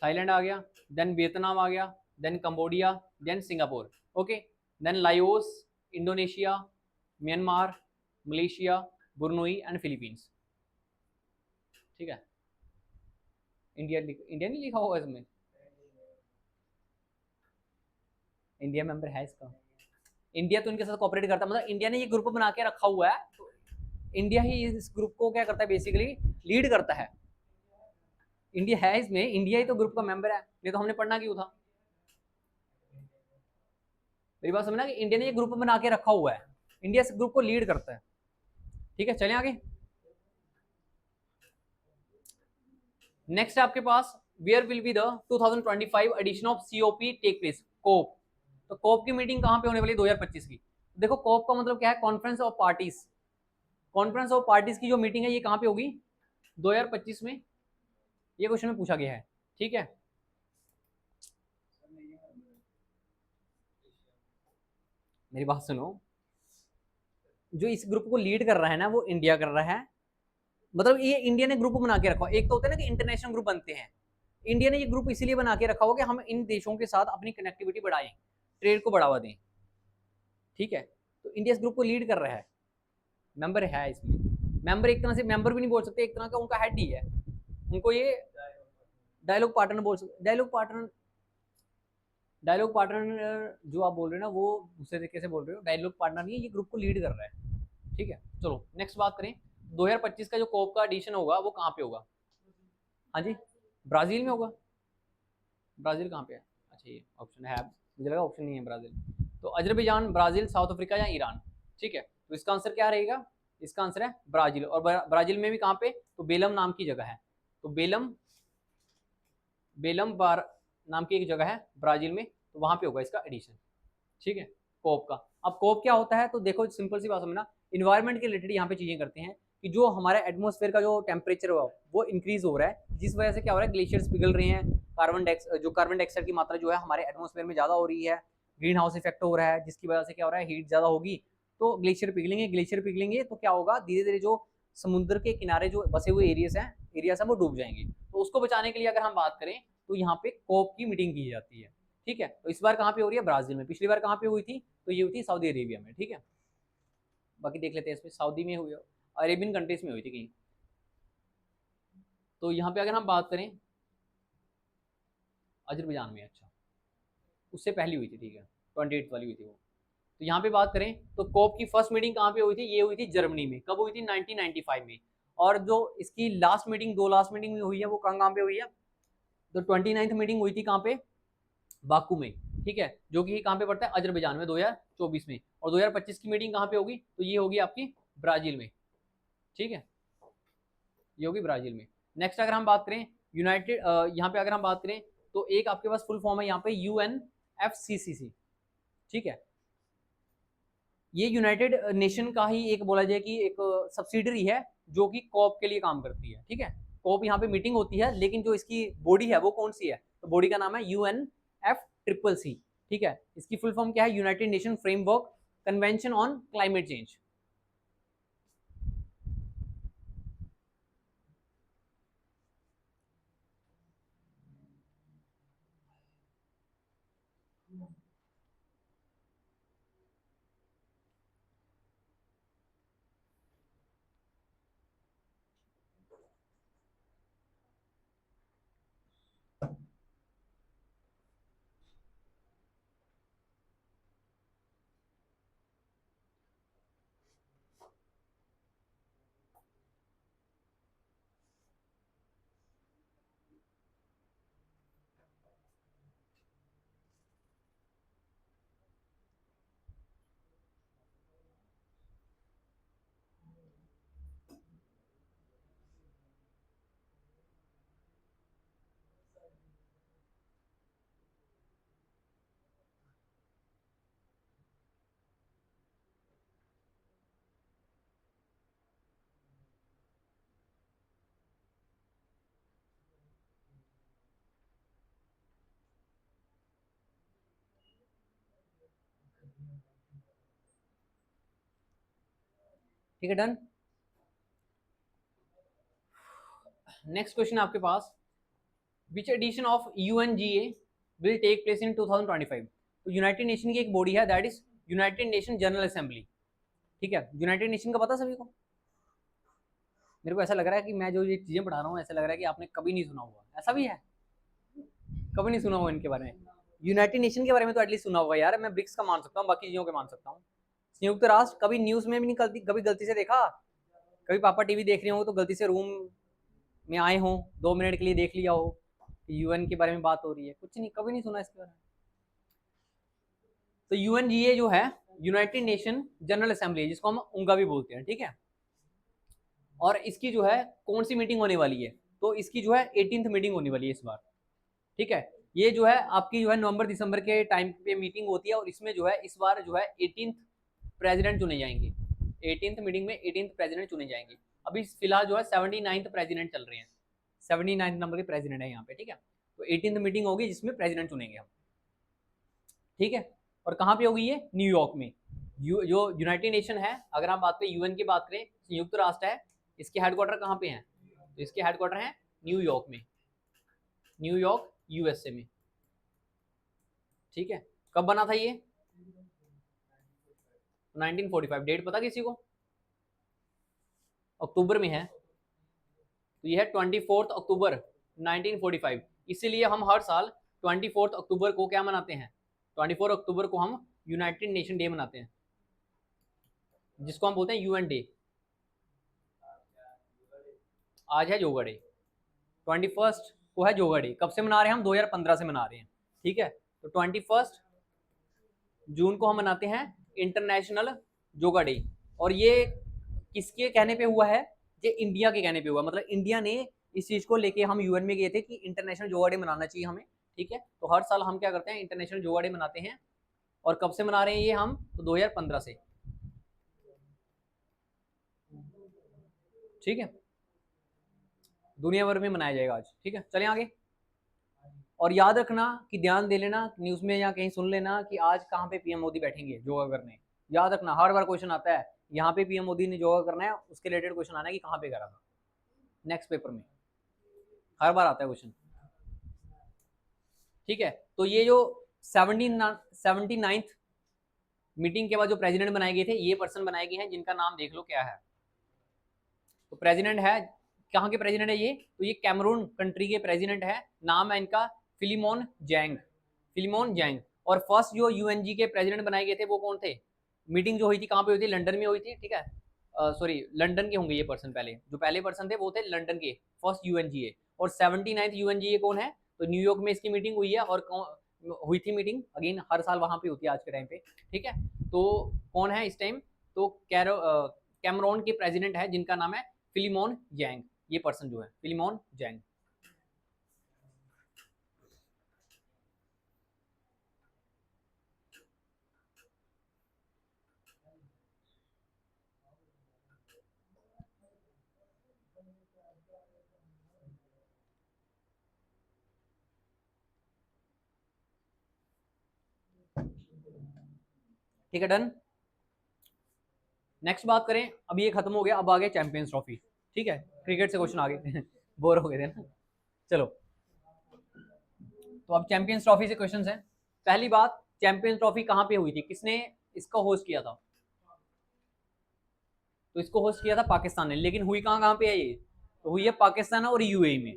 थाईलैंड आ गया, देन वियतनाम आ गया, then Cambodia, then Singapore, okay. Then Laos, Indonesia, Myanmar, Malaysia, Brunei and Philippines, ठीक है। इंडिया नहीं लिखा होगा इसमें, इंडिया मेंबर है इसका। इंडिया तो इनके साथ कोऑपरेट करता है, मतलब इंडिया ने ये ग्रुप बना के रखा हुआ है, तो इंडिया ही इस ग्रुप को क्या करता है, बेसिकली लीड करता है। इंडिया है इसमें, इंडिया ही तो ग्रुप का मेंबर है, नहीं तो हमने पढ़ना क्यों था? मेरी बात समझना कि इंडिया ने ये ग्रुप बना के रखा हुआ है, इंडिया इस ग्रुप को लीड करता है, ठीक है। चलें आगे। नेक्स्ट है आपके पास where will be the 2025 edition of COP take place, COP. तो कोप की मीटिंग कहां पे होने वाली है 2025 की? देखो कोप का मतलब क्या है? Conference of parties. Conference of parties की जो मीटिंग है ये कहां पे होगी? 2025 में। ये क्वेश्चन में पूछा गया है, ठीक है। मेरी बात सुनो, जो इस ग्रुप को लीड कर रहा है ना वो इंडिया कर रहा है, मतलब ये इंडिया ने ग्रुप बना के रखा। एक तो होता है ना कि इंटरनेशनल ग्रुप बनते हैं, इंडिया ने ये ग्रुप इसीलिए बना के रखा हो कि हम इन देशों के साथ अपनी कनेक्टिविटी बढ़ाएं, ट्रेड को बढ़ावा दें, ठीक है। तो इंडिया इस ग्रुप को लीड कर रहा है, मेंबर है इसमें। मेंबर एक तरह से मेंबर भी नहीं बोल सकते, एक तरह का उनका हेड ही है, उनको ये डायलॉग पार्टनर बोल सकते। डायलॉग पार्टनर जो आप बोल रहे हो ना वो दूसरे तरीके से बोल रहे हो, डायलॉग पार्टनर नहीं है, ये ग्रुप को लीड कर रहा है, ठीक है। चलो नेक्स्ट बात करें, 2025 का जो कोप का एडिशन होगा वो कहाँ पे होगा? हाँ जी, ब्राजील में होगा। ब्राजील कहाँ पे है? अच्छा ये ऑप्शन है, मुझे लगा ऑप्शन नहीं है ब्राजील। तो अजरबैजान, ब्राजील, साउथ अफ्रीका या ईरान, ठीक है। तो इसका आंसर क्या रहेगा? इसका आंसर है ब्राजील। और ब्राजील में भी कहाँ पे? तो बेलम नाम की जगह है, तो बेलम बार नाम की एक जगह है ब्राजील में, तो वहां पे होगा इसका एडिशन, ठीक है, कोप का। अब कोप क्या होता है? तो देखो सिंपल सी बात समझना, इन्वायरमेंट के रिलेटेड यहाँ पे चीजें करते हैं कि जो हमारा एटमॉस्फेयर का जो टेम्परेचर हुआ वो इंक्रीज हो रहा है, जिस वजह से क्या हो रहा है, ग्लेशियर्स पिघल रहे हैं, कार्बन डाइऑक्साइड की मात्रा जो है हमारे एटमॉस्फेयर में ज्यादा हो रही है, ग्रीन हाउस इफेक्ट हो रहा है, जिसकी वजह से क्या हो रहा है, हीट ज्यादा होगी, तो ग्लेशियर पिघलेंगे तो क्या होगा, धीरे धीरे जो समुद्र के किनारे जो बसे हुए एरियाज हैं वो डूब जाएंगे। तो उसको बचाने के लिए अगर हम बात करें तो यहाँ पे कोप की मीटिंग की जाती है, ठीक है। तो इस बार कहाँ पे हो रही है? ब्राजील में। पिछली बार कहाँ पे हुई थी? तो ये हुई थी सऊदी अरेबिया में, ठीक है। बाकी देख लेते हैं इसमें, सऊदी में हुई, अरेबियन कंट्रीज में हुई थी कहीं। तो यहाँ पे अगर हम बात करें अजरबैजान में, अच्छा उससे पहले हुई थी, ठीक है 28 वाली हुई थी वो। तो यहाँ पे बात करें तो कोप की फर्स्ट मीटिंग कहाँ पे हुई थी, ये हुई थी जर्मनी में। कब हुई थी, 1995 में। और जो इसकी लास्ट मीटिंग, दो लास्ट मीटिंग हुई है वो कहाँ पे हुई है, तो 29th मीटिंग हुई थी कहाँ पे, बाकू में, ठीक है, जो कि कहाँ पे पड़ता है, अजरबैजान में 2024 में। और 2025 की मीटिंग कहाँ पे होगी, तो ये होगी आपकी ब्राजील में, ठीक है, ये होगी ब्राजील में। नेक्स्ट अगर हम बात करें यूनाइटेड, यहाँ पे अगर हम बात करें तो एक आपके पास फुल फॉर्म है यहाँ पे UNFCCC, ठीक है। ये यूनाइटेड नेशन का ही एक बोला जाए कि एक सब्सिडरी है जो कि कॉप के लिए काम करती है, ठीक है। कॉप यहाँ पे मीटिंग होती है, लेकिन जो इसकी बॉडी है वो कौन सी है, तो बॉडी का नाम है UNFCCC, ठीक है। इसकी फुल फॉर्म क्या है, United Nation framework convention on climate change. ठीक है, डन। नेक्स्ट क्वेश्चन आपके पास, which edition of UNGA will take place in 2025। तो यूनाइटेड नेशन की एक बॉडी है, that is United Nation General Assembly, ठीक है। यूनाइटेड नेशन का पता सभी को, मेरे को ऐसा लग रहा है कि मैं जो ये चीजें पढ़ा रहा हूँ ऐसा लग रहा है कि आपने कभी नहीं सुना हुआ, ऐसा भी है, कभी नहीं सुना हुआ इनके बारे में। यूनाइटेड नेशन के बारे में तो एटलीस्ट सुना होगा यार, मैं ब्रिक्स का मान सकता हूँ, बाकी चीजों के मान सकता हूँ। संयुक्त राष्ट्र कभी न्यूज में भी निकलती, कभी गलती से देखा, कभी पापा टीवी देख रहे हो तो गलती से रूम में आए हो 2 मिनट के लिए देख लिया हो कि UN के बारे में बात हो रही है, कुछ नहीं, कभी नहीं सुना इसके बारे में। तो UNGA जो है यूनाइटेड नेशन जनरल असेंबली, जिसको हम उंगा भी बोलते हैं, ठीक है। और इसकी जो है कौन सी मीटिंग होने वाली है, तो इसकी जो है 18th मीटिंग होने वाली है इस बार, ठीक है। ये जो है आपकी जो है नवंबर दिसंबर के टाइम पे मीटिंग होती है, और इसमें जो है इस बार जो है 18th प्रेसिडेंट चुने जाएंगे। 18th मीटिंग में 18th प्रेसिडेंट चुने जाएंगे। अभी फिलहाल जो है 79th प्रेसिडेंट चल रहे हैं, 79 नंबर के प्रेसिडेंट है यहाँ पे, ठीक है। तो 18th मीटिंग होगी जिसमें प्रेसिडेंट चुनेंगे हम, ठीक है। और कहाँ पे होगी ये, न्यूयॉर्क में। जो यूनाइटेड नेशन है, अगर हम बात करें UN की बात करें, संयुक्त राष्ट्र है, इसके हेडक्वार्टर कहाँ पे हैं, तो इसके हेडक्वार्टर हैं न्यूयॉर्क में, न्यूयॉर्क USA में, ठीक है। कब बना था ये, 1945। डेट पता किसी को, अक्टूबर में है, तो ये है 24 अक्टूबर 1945। इसीलिए हम हर साल 24 अक्टूबर को क्या मनाते हैं, 24 अक्टूबर को हम यूनाइटेड नेशन डे मनाते हैं, जिसको हम बोलते हैं UN डे। आज है योगा डे, 21 को है योगा डे। कब से मना रहे हैं हम, 2015 से मना रहे हैं, ठीक है। तो 21 जून को हम मनाते हैं इंटरनेशनल योगा डे। और ये किसके कहने पे हुआ है, ये इंडिया के कहने पे हुआ, मतलब इंडिया ने इस चीज को लेके हम UN में गए थे कि इंटरनेशनल योगा डे मनाना चाहिए हमें, ठीक है। तो हर साल हम क्या करते हैं, इंटरनेशनल योगा डे मनाते हैं। और कब से मना रहे हैं ये हम, तो 2015 से, ठीक है। दुनिया भर में मनाया जाएगा आज, ठीक है। चलें आगे। और याद रखना कि ध्यान दे लेना, न्यूज में या कहीं सुन लेना कि आज कहाँ पे PM मोदी बैठेंगे योगा करने। याद रखना, हर बार क्वेश्चन आता है यहाँ पे PM मोदी ने योगा करना है, उसके रिलेटेड क्वेश्चन आना है कि कहाँ पे करा था, नेक्स्ट पेपर में हर बार आता है क्वेश्चन, ठीक है। तो ये जो 79th मीटिंग के बाद जो प्रेसिडेंट बनाए गए थे, ये पर्सन बनाए गए हैं, जिनका नाम देख लो क्या है। तो प्रेसिडेंट है, कहाँ के प्रेसिडेंट है ये, तो ये कैमरून कंट्री के प्रेसिडेंट है, नाम है इनका फिलिमोन जैंग, फिलिमोन जैंग। और फर्स्ट जो यूएनजी के प्रेसिडेंट बनाए गए थे वो कौन थे? मीटिंग जो हुई थी कहाँ पे हुई थी? लंदन में हुई थी, ठीक है। सॉरी लंदन के होंगे ये पर्सन, पहले जो पहले पर्सन थे वो थे लंदन के फर्स्ट यूएनजीए। और 79th यूएनजीए कौन है? तो न्यूयॉर्क में इसकी मीटिंग हुई है, और हुई थी मीटिंग, अगेन हर साल वहां पे होती है आज के टाइम पे, ठीक है। तो कौन है इस टाइम? तो कैमरोन के प्रेसिडेंट है जिनका नाम है फिलिमोन जैंग, ये पर्सन जो है फिलिमोन जैंग। ठीक है, डन। नेक्स्ट बात करें, अब ये खत्म हो गया, अब आ गया चैंपियंस ट्रॉफी, ठीक है। क्रिकेट से क्वेश्चन आ गए बोर हो गए थे ना, चलो। तो अब चैंपियंस ट्रॉफी से क्वेश्चंस हैं। पहली बात, चैंपियंस ट्रॉफी कहाँ पे हुई थी, किसने इसको होस्ट किया था? तो इसको होस्ट किया था पाकिस्तान ने, लेकिन हुई कहाँ पे है ये? तो हुई है पाकिस्तान और यूएई में,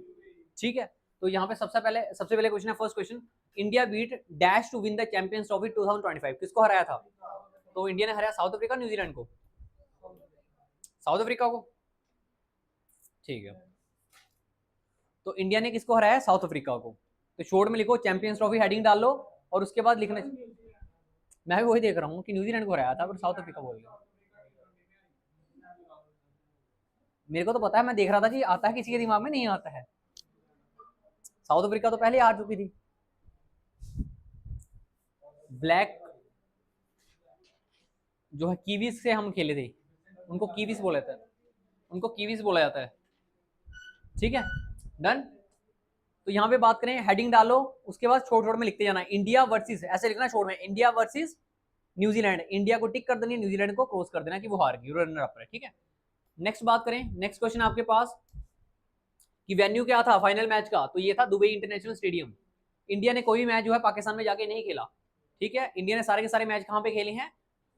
ठीक है। तो यहाँ पे सबसे पहले क्वेश्चन है, first question, India beat dash to win the Champions Trophy 2025, किसको हराया था? तो इंडिया ने हराया साउथ अफ्रीका, न्यूजीलैंड को, साउथ अफ्रीका को, ठीक है। तो इंडिया ने किसको हराया? साउथ अफ्रीका को। तो शॉर्ट में लिखो चैंपियंस ट्रॉफी, हेडिंग डाल लो, और उसके बाद लिखना, मैं भी वही देख रहा हूँ कि न्यूजीलैंड को हराया था, पर साउथ अफ्रीका बोल गया। मेरे को तो पता है, मैं देख रहा था कि आता है, किसी के दिमाग में नहीं आता है। साउथ अफ्रीका तो पहले आ चुकी थी। ब्लैक जो है कीवीज से हम खेले थे, उनको कीवीज बोला जाता है, उनको कीवीज बोला जाता है, ठीक है, डन। तो यहाँ पे बात करें, हेडिंग डालो, उसके बाद छोड़ में लिखते जाना, इंडिया वर्सेस, ऐसे लिखना छोड़ में, इंडिया वर्सेस न्यूजीलैंड, इंडिया को टिक कर देनी, न्यूजीलैंड को क्रॉस कर देना कि वो हार गई, रनर अप है, ठीक है। नेक्स्ट बात करें, नेक्स्ट क्वेश्चन आपके पास कि वेन्यू क्या था फाइनल मैच का? तो ये था दुबई इंटरनेशनल स्टेडियम। इंडिया ने कोई मैच जो है पाकिस्तान में जाके नहीं खेला, ठीक है। इंडिया ने सारे के सारे मैच कहाँ पे खेले हैं?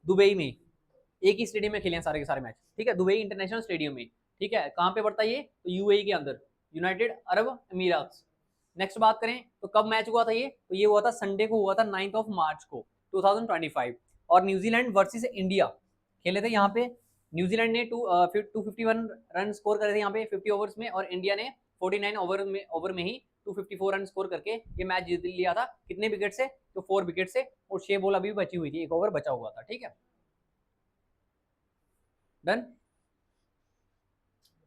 दुबई में, एक ही स्टेडियम में खेले हैं सारे के सारे मैच, ठीक है, दुबई इंटरनेशनल स्टेडियम में, ठीक है। कहाँ पे पड़ता है ये? तो यूएई के अंदर, यूनाइटेड अरब अमीरात। नेक्स्ट बात करें, तो कब मैच हुआ था ये? तो ये हुआ था संडे को, हुआ था 9 मार्च को 2025, और न्यूजीलैंड वर्सेस इंडिया खेले थे यहाँ पे। न्यूजीलैंड ने 251 रन स्कोर करे थे यहाँ पे 50 ओवर्स में, और इंडिया ने 49 ओवर में ही 254 रन स्कोर करके ये मैच जीत लिया था। कितने विकेट से? तो 4 विकेट से, और 6 बॉल अभी बची हुई थी, 1 ओवर बचा हुआ था, ठीक है, डन।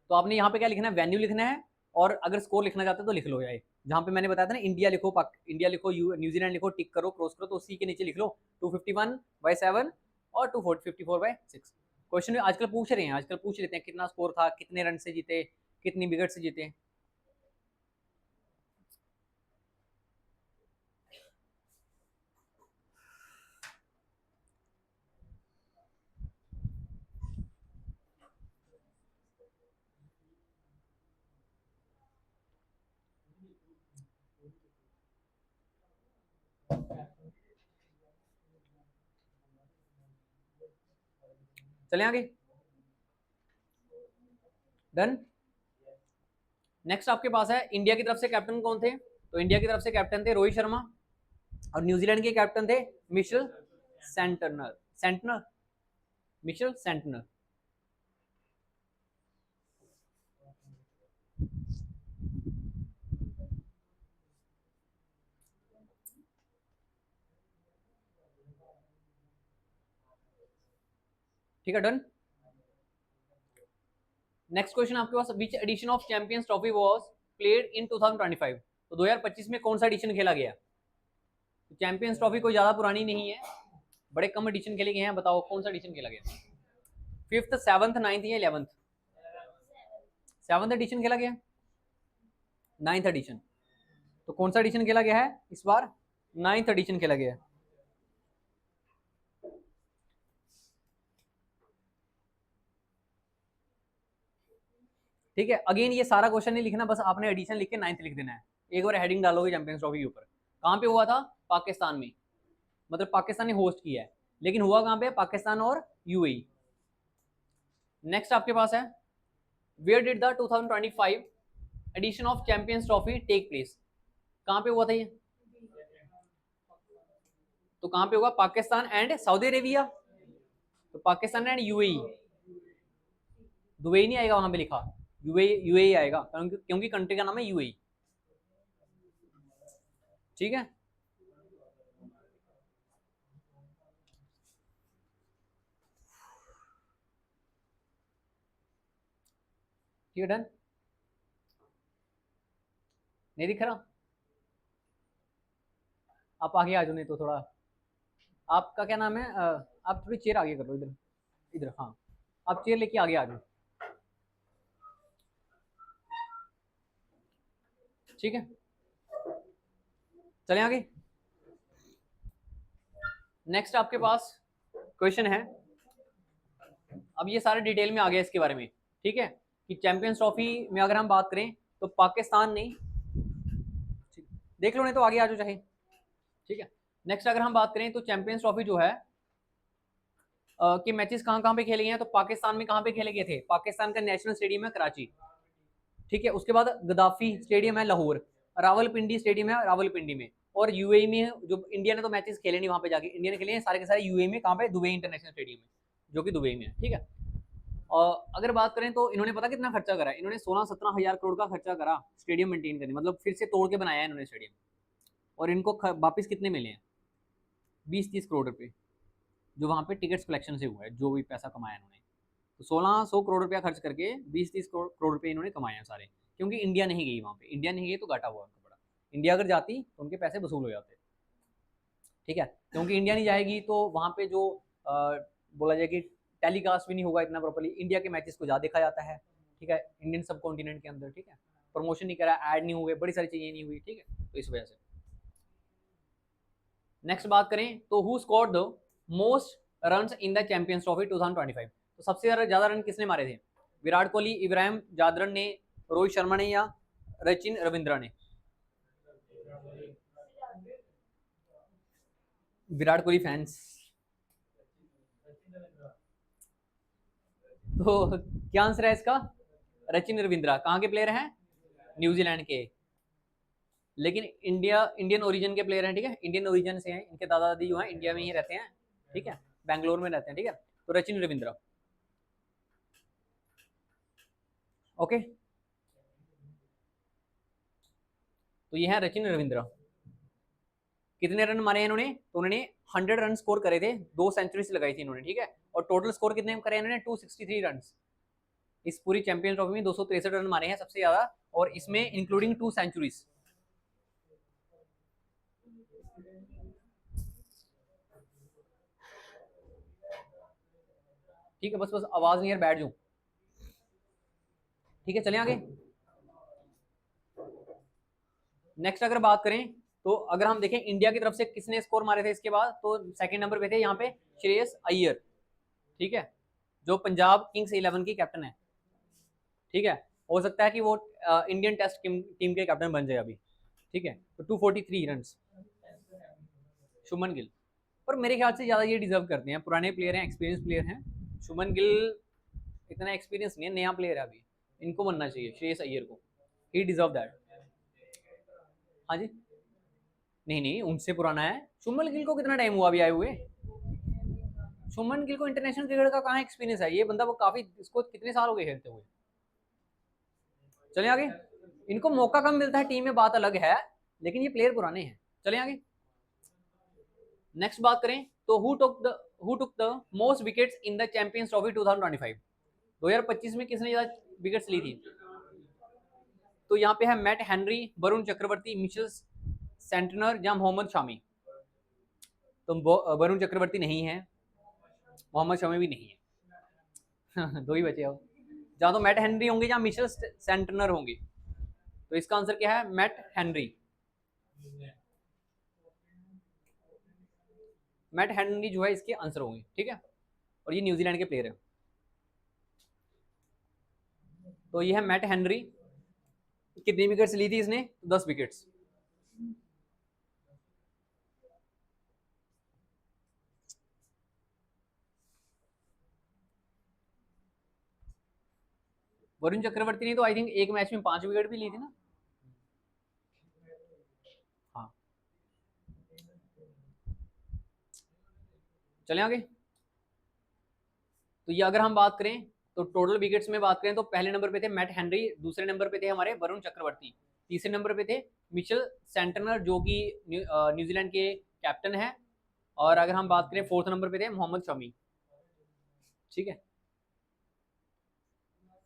तो आपने यहाँ पे क्या लिखना है? वेन्यू लिखना है, और अगर स्कोर लिखना चाहते हो तो लिख लो यार, जहाँ पे मैंने बताया था ना, इंडिया लिखो, इंडिया लिखो, न्यूजीलैंड लिखो, टिक करो, क्रॉस करो, तो सी के नीचे लिख लो 251/7 और 254/6। क्वेश्चन आजकल पूछ रहे हैं, आजकल पूछ लेते हैं कितना स्कोर था, कितने रन से जीते, कितनी विकेट से जीते। चले आगे, डन। नेक्स्ट आपके पास है, इंडिया की तरफ से कैप्टन कौन थे? तो इंडिया की तरफ से कैप्टन थे रोहित शर्मा, और न्यूजीलैंड के कैप्टन थे मिशेल सेंटनर, मिशेल सेंटनर। ठीक है, डन। नेक्स्ट क्वेश्चन आपके पास, which edition of champions Trophy was played in 2025? तो 2025 में कौन सा एडिशन खेला गया? तो चैंपियंस ट्रॉफी कोई ज्यादा पुरानी नहीं है, बड़े कम एडिशन खेले गए हैं, बताओ कौन सा एडिशन खेला गया? 5th 7th 9th या 11th? 7th एडिशन खेला गया, 9th एडिशन। तो कौन सा एडिशन खेला गया है इस बार? 9th एडिशन खेला गया है। ठीक है, अगेन ये सारा क्वेश्चन नहीं लिखना, बस आपने एडिशन लिख के 9th लिख देना है, एक बार हेडिंग डालोगे चैंपियंस ट्रॉफी के ऊपर। कहाँ पे हुआ था? पाकिस्तान में, मतलब पाकिस्तान ने होस्ट किया है, लेकिन हुआ कहाँ पे? पाकिस्तान और यूएई। नेक्स्ट आपके पास है, where did the 2025 edition of champions trophy take place? कहाँ पे हुआ था ये? तो कहां पे होगा? Pakistan and Saudi Arabia. तो पाकिस्तान एंड यूएई, दुबई नहीं आएगा वहां पे लिखा, यूएई आएगा, क्योंकि कंट्री का नाम है यूएई। ठीक है, ठीक है, डन। नहीं दिख रहा? आप आगे आ जाओ, नहीं तो थोड़ा, आपका क्या नाम है, आप थोड़ी चेयर आगे कर लो, इधर इधर, हाँ, आप चेयर लेके आगे आ जाओ। ठीक है, चलें आगे। नेक्स्ट आपके पास क्वेश्चन है, अब ये सारे डिटेल में आ गया इसके बारे में, ठीक है, कि चैंपियंस ट्रॉफी में अगर हम बात करें तो पाकिस्तान ने, देख लो नहीं तो आगे आ जाओ चाहे। ठीक है, नेक्स्ट अगर हम बात करें तो चैंपियंस ट्रॉफी जो है कि मैचेस कहाँ कहाँ पे खेले गए हैं, तो पाकिस्तान में कहाँ पे खेले गए थे? पाकिस्तान का नेशनल स्टेडियम है कराची। ठीक है, उसके बाद गद्दाफी स्टेडियम है लाहौर, रावलपिंडी स्टेडियम है रावलपिंडी में, और यूएई में जो इंडिया ने तो मैचेस खेले नहीं वहां पे जाके, इंडिया ने खेले हैं सारे के सारे यूएई में, कहाँ पे? दुबई इंटरनेशनल स्टेडियम में, जो कि दुबई में है। ठीक है, और अगर बात करें तो इन्होंने पता कितना खर्चा करा? इन्होंने 16-17 हजार करोड़ का खर्चा करा स्टेडियम मेंटेन करने, मतलब फिर से तोड़ के बनाया है इन्होंने स्टेडियम, और इनको वापस कितने मिले हैं? 20-30 करोड़ रुपए, जो वहां पे टिकट्स कलेक्शन से हुआ है, जो भी पैसा कमाया इन्होंने। तो 1600 करोड़ रुपया खर्च करके 20-30 करोड़ रुपए इन्होंने कमाए हैं सारे, क्योंकि इंडिया नहीं गई वहां पे, इंडिया नहीं गई तो घाटा हुआ उनका बड़ा। इंडिया अगर जाती तो उनके पैसे वसूल हो जाते। ठीक है, क्योंकि इंडिया नहीं जाएगी तो वहां पे जो बोला जाए कि टेलीकास्ट भी नहीं होगा इतना प्रॉपर्ली, इंडिया के मैचेस को ज़्यादा देखा जाता है। ठीक है, इंडियन सब कॉन्टिनेंट के अंदर। ठीक है, प्रमोशन नहीं करा, ऐड नहीं हुए, बड़ी सारी चीज़ें नहीं हुई। ठीक है, तो इस वजह से। नेक्स्ट बात करें तो who scored the most runs in the Champions Trophy 2025, तो सबसे ज़्यादा रन किसने मारे थे? विराट कोहली, इब्राहिम जादरन ने, रोहित शर्मा ने, या सचिन रविंद्रा ने? विराट कोहली फैंस, तो क्या आंसर है इसका? सचिन रविंद्रा। कहाँ के प्लेयर हैं? न्यूजीलैंड के, लेकिन इंडियन ओरिजिन के प्लेयर हैं। ठीक है, इंडियन ओरिजिन से हैं, इनके दादा दादी जो हैं इंडिया में ही रहते हैं। ठीक है, बैंगलोर में रहते हैं। ठीक है, तो सचिन रविंद्रा। ओके, तो ये है सचिन रविंद्रा। कितने रन मारे हैं इन्होंने? तो उन्होंने 100 रन स्कोर करे थे, 2 सेंचुरीज लगाई थी इन्होंने। ठीक है, और टोटल स्कोर कितने करे इन्होंने? 263 रन। इस पूरी चैंपियन ट्रॉफी में 263 रन मारे हैं सबसे ज्यादा, और इसमें इंक्लूडिंग 2 सेंचुरीज। ठीक है, बस बस आवाज नहीं यार, बैठ जाऊं। ठीक है, चलें आगे। नेक्स्ट अगर बात करें तो अगर हम देखें इंडिया की तरफ से किसने स्कोर मारे थे इसके बाद, तो सेकंड नंबर पे थे यहाँ पे श्रेयस अय्यर। ठीक है, जो पंजाब किंग्स 11 की कैप्टन है। ठीक है, हो सकता है कि वो इंडियन टेस्ट टीम के कैप्टन बन जाए अभी। ठीक है, तो 243 रन। शुभमन गिल, पर मेरे ख्याल से ज्यादा ये डिजर्व करते हैं, पुराने प्लेयर हैं, एक्सपीरियंस प्लेयर हैं। शुभमन गिल इतना एक्सपीरियंस नहीं है, नया प्लेयर है अभी, इनको बनना चाहिए श्रेयस अय्यर को, ही डिजर्व दैट। हाँ जी, नहीं नहीं, उनसे पुराना है। शुभमन गिल को कितना टाइम हुआ अभी आए हुए? शुभमन गिल को इंटरनेशनल क्रिकेट का कहाँ एक्सपीरियंस है? ये बंदा वो काफी, इसको कितने साल हो गए खेलते हुए। चले आगे, इनको मौका कम मिलता है टीम में, बात अलग है, लेकिन ये प्लेयर पुराने हैं। चले आगे। नेक्स्ट बात करें तो who took the most wickets in the Champions Trophy 2025, 2025 में किसने ज्यादा विकेट्स ली थी? तो यहाँ पे है Matt Henry, Varun Chakravarthy, Mitchell Santner या मोहम्मद शामी। तो वरुण चक्रवर्ती नहीं है, मोहम्मद शमी भी नहीं है। दो ही बचे अब, जहाँ तो मैट हेनरी होंगे या मिचेल सेंटनर होंगे। तो इसका आंसर क्या है? Matt Henry. मैट हेनरी जो है इसके आंसर होंगे। ठीक है, और ये न्यूजीलैंड के प्लेयर है। तो ये है मैट हेनरी। कितनी विकेट्स ली थी इसने? 10 विकेट्स। वरुण चक्रवर्ती ने तो आई थिंक एक मैच में 5 विकेट भी ली थी ना। हाँ, चले आगे। तो ये अगर हम बात करें तो टोटल विकेट्स में बात करें तो पहले नंबर पे थे मैट हेनरी, दूसरे नंबर पे थे हमारे वरुण चक्रवर्ती, तीसरे नंबर पे थे मिचेल सेंटनर जो कि न्यूजीलैंड के कैप्टन है, और अगर हम बात करें फोर्थ नंबर पे थे मोहम्मद शमी। ठीक है,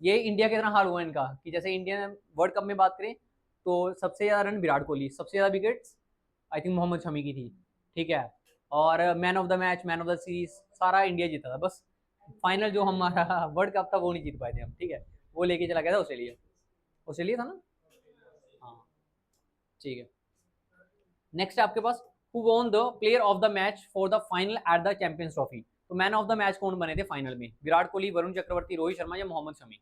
ये इंडिया के तरह हाल हुआ इनका कि जैसे इंडिया वर्ल्ड कप में बात करें तो सबसे ज्यादा रन विराट कोहली, सबसे ज्यादा wickets I think Mohammed Shami की थी। ठीक है, और man of the match, man of the series सारा इंडिया जीता था, बस फाइनल जो हमारा वर्ल्ड कप था वो नहीं जीत पाए थे हम। ठीक है, वो लेके चला गया था ऑस्ट्रेलिया, ऑस्ट्रेलिया था ना। हाँ ठीक है, नेक्स्ट है आपके पास who won the player of the match for the final at the Champions Trophy. तो मैन ऑफ द मैच कौन बने थे फाइनल में, विराट कोहली, वरुण चक्रवर्ती, रोहित शर्मा या मोहम्मद शमी।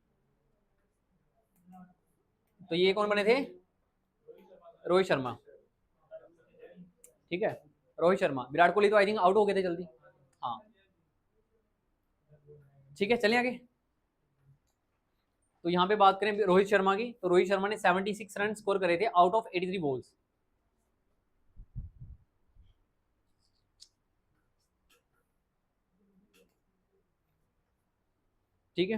तो ये कौन बने थे, रोहित शर्मा। ठीक है, रोहित शर्मा, विराट कोहली तो आई थिंक आउट हो गए थे जल्दी। हाँ ठीक है, चलिए आगे। तो यहाँ पे बात करें रोहित शर्मा की, तो रोहित शर्मा ने 76 रन स्कोर करे थे आउट ऑफ 83 बॉल्स। ठीक है,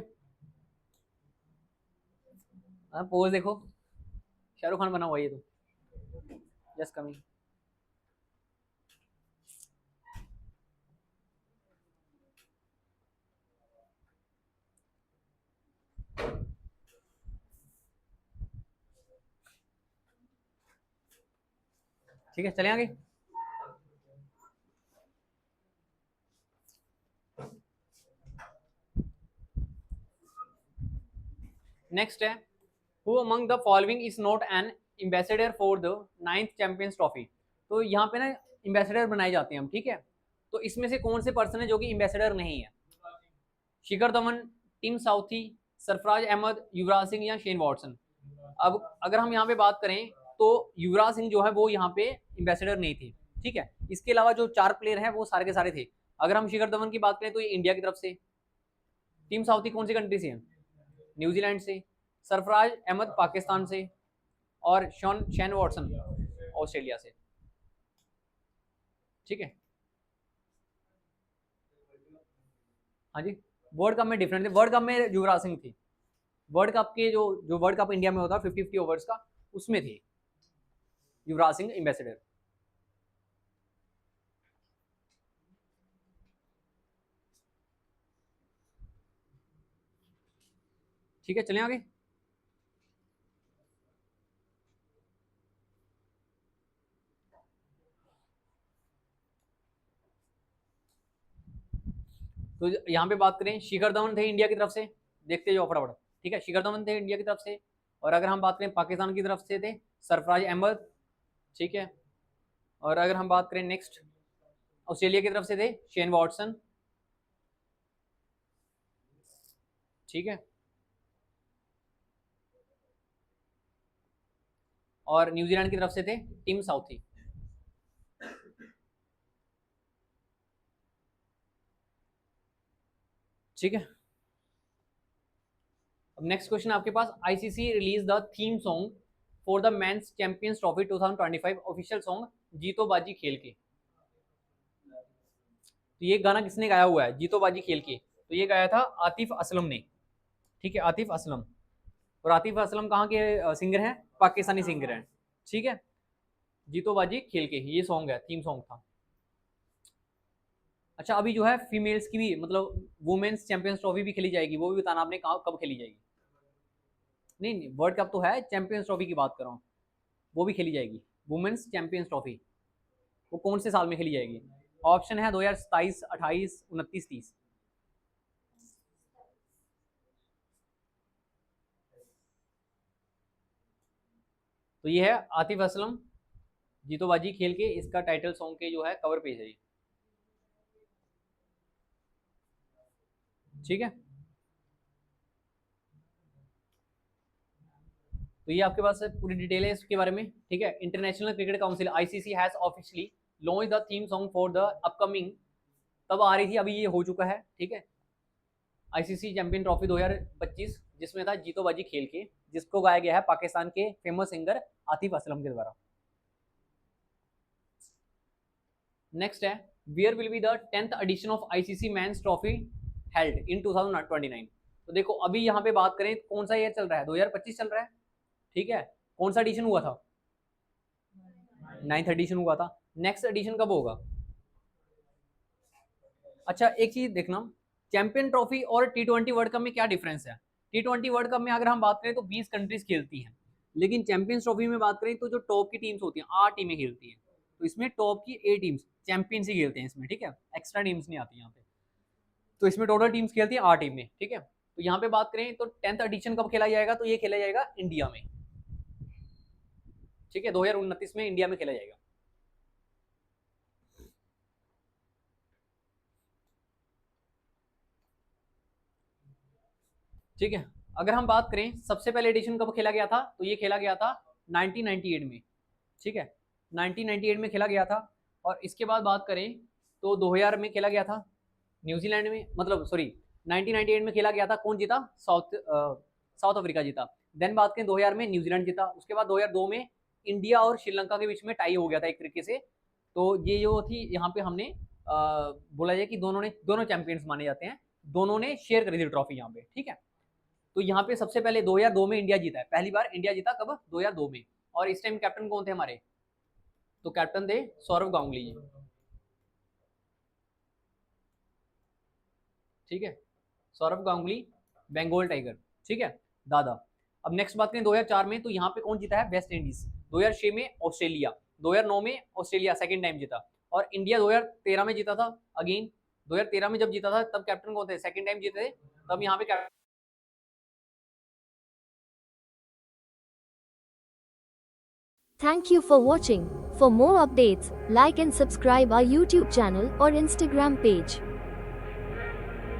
पोज देखो, शाहरुख खान बना हुआ ये तो, जस्ट कमिंग। ठीक है, चले आगे। नेक्स्ट है who among the following is not an ambassador for the 9th champions Trophy. तो यहाँ पे ना एम्बेसडर बनाए जाते हैं हम। ठीक है, तो इसमें से कौन से पर्सन है जो कि एम्बेसडर नहीं है, शिखर धवन, टिम साउथी, सरफराज अहमद, युवराज सिंह या शेन वॉटसन। अब अगर हम यहाँ पे बात करें तो युवराज सिंह जो है वो यहाँ पे एम्बेसडर नहीं थे। ठीक है, इसके अलावा जो 4 प्लेयर हैं वो सारे के सारे थे। अगर हम शिखर धवन की बात करें तो ये इंडिया की तरफ से, टीम साउथी कौन सी कंट्री से है, न्यूजीलैंड से, सरफराज अहमद पाकिस्तान से, और शेन वॉटसन ऑस्ट्रेलिया से। ठीक है, हाँ जी, वर्ल्ड कप में डिफरेंट थे, वर्ल्ड कप में युवराज सिंह थी, वर्ल्ड कप के जो वर्ल्ड कप इंडिया में होता है 50-50 ओवर्स का, उसमें थे युवराज सिंह एम्बेसडर। ठीक है, चलें आगे। तो यहाँ पे बात करें शिखर धवन थे इंडिया की तरफ से, देखते जाओ फटाफट। ठीक है, शिखर धवन थे इंडिया की तरफ से, और अगर हम बात करें पाकिस्तान की तरफ से थे सरफराज अहमद। ठीक है, और अगर हम बात करें नेक्स्ट ऑस्ट्रेलिया की तरफ से थे शेन वॉटसन। ठीक है, और न्यूजीलैंड की तरफ से थे टिम साउथी। ठीक है, अब नेक्स्ट क्वेश्चन आपके पास, ICC release the theme song for the men's Champions Trophy 2025 official song Jeeto Baazi खेल के। तो ये गाना किसने गाया हुआ है जीतो बाजी खेल के, तो ये गाया था आतिफ असलम ने। ठीक है, आतिफ असलम, और आतिफ असलम कहाँ के सिंगर हैं, पाकिस्तानी सिंगर हैं। ठीक है, जीतो बाजी खेल के ये सॉन्ग है, थीम सॉन्ग था। अच्छा, अभी जो है फीमेल्स की भी मतलब वुमेन्स चैंपियंस ट्रॉफी भी खेली जाएगी, वो भी बताना आपने कब खेली जाएगी। नहीं नहीं, वर्ल्ड कप तो है, चैंपियंस ट्रॉफी की बात कर रहा हूँ, वो भी खेली जाएगी वुमेन्स चैंपियंस ट्रॉफी। वो कौन से साल में खेली जाएगी, ऑप्शन है 2027, 28, 29, 30। तो ये है आतिफ असलम जीतो बाजी खेल के, इसका टाइटल सॉन्ग के जो है कवर पेज है ये। ठीक है, तो ये आपके पास पूरी डिटेल है इसके बारे में। ठीक है, international cricket council ICC has officially launch the theme song for the upcoming, तब आ रही थी, अभी ये हो चुका है। ठीक है, आईसीसी चैंपियन ट्रॉफी 2025 जिसमें था जीतो बाजी खेल के, जिसको गाया गया है पाकिस्तान के फेमस सिंगर आतिफ असलम के द्वारा। नेक्स्ट है where will be the 10th edition of ICC men's trophy held in 2029। तो देखो अभी यहाँ पे बात करें कौन सा ईयर चल रहा है, 2025 चल रहा है, ठीक है। कौन सा एडिशन हुआ था, 9th एडिशन हुआ था। नेक्स्ट एडिशन कब होगा? अच्छा एक चीज देखना, चैंपियन ट्रॉफी और T20 वर्ल्ड कप में क्या डिफरेंस है। T20 वर्ल्ड कप में अगर हम बात करें तो 20 कंट्रीज खेलती हैं, लेकिन चैंपियंस ट्रॉफी में बात करें तो जो टॉप की टीम्स होती हैं 8 टीमें खेलती हैं। तो इसमें टॉप की 8 टीम्स चैंपियंस ही खेलते हैं इसमें, ठीक है, एक्स्ट्रा टीम्स नहीं आती यहाँ पे। तो इसमें टोटल टीम्स खेलती हैं 8 टीमें, ठीक है। तो यहाँ पे बात करें तो 10th एडिशन कब खेला जाएगा, तो ये खेला जाएगा इंडिया में, ठीक है, 2029 में इंडिया में खेला जाएगा। ठीक है, अगर हम बात करें सबसे पहले एडिशन कब खेला गया था, तो ये खेला गया था 1998 में, ठीक है, 1998 में खेला गया था। और इसके बाद बात करें तो 2000 में खेला गया था न्यूजीलैंड में, मतलब सॉरी 1998 में खेला गया था, कौन जीता, साउथ अफ्रीका जीता। देन बात करें 2000 में न्यूजीलैंड जीता। उसके बाद 2002 में इंडिया और श्रीलंका के बीच में टाई हो गया था एक तरीके से। तो ये जो थी यहाँ पे हमने बोला जाए कि दोनों चैंपियंस माने जाते हैं, दोनों ने शेयर करी थी ट्रॉफी यहाँ पे, ठीक है। तो यहाँ पे सबसे पहले 2002 में इंडिया जीता है, पहली बार इंडिया जीता कब, 2002 में। और इस टाइम कैप्टन कौन थे हमारे, तो कैप्टन थे सौरव गांगुली जी, ठीक है, सौरव गांगुली बंगाल टाइगर, ठीक है, दादा। अब नेक्स्ट बात करें 2004 में, तो यहाँ पे कौन जीता है, वेस्ट इंडीज। 2006 में ऑस्ट्रेलिया, 2009 में ऑस्ट्रेलिया सेकंड टाइम जीता। और इंडिया 2013 में जीता था अगेन। 2013 में जब जीता था तब कैप्टन कौन थे, सेकंड टाइम जीते थे, तब यहाँ पे captain. Thank you for watching. For more updates, like and subscribe our YouTube channel or Instagram page.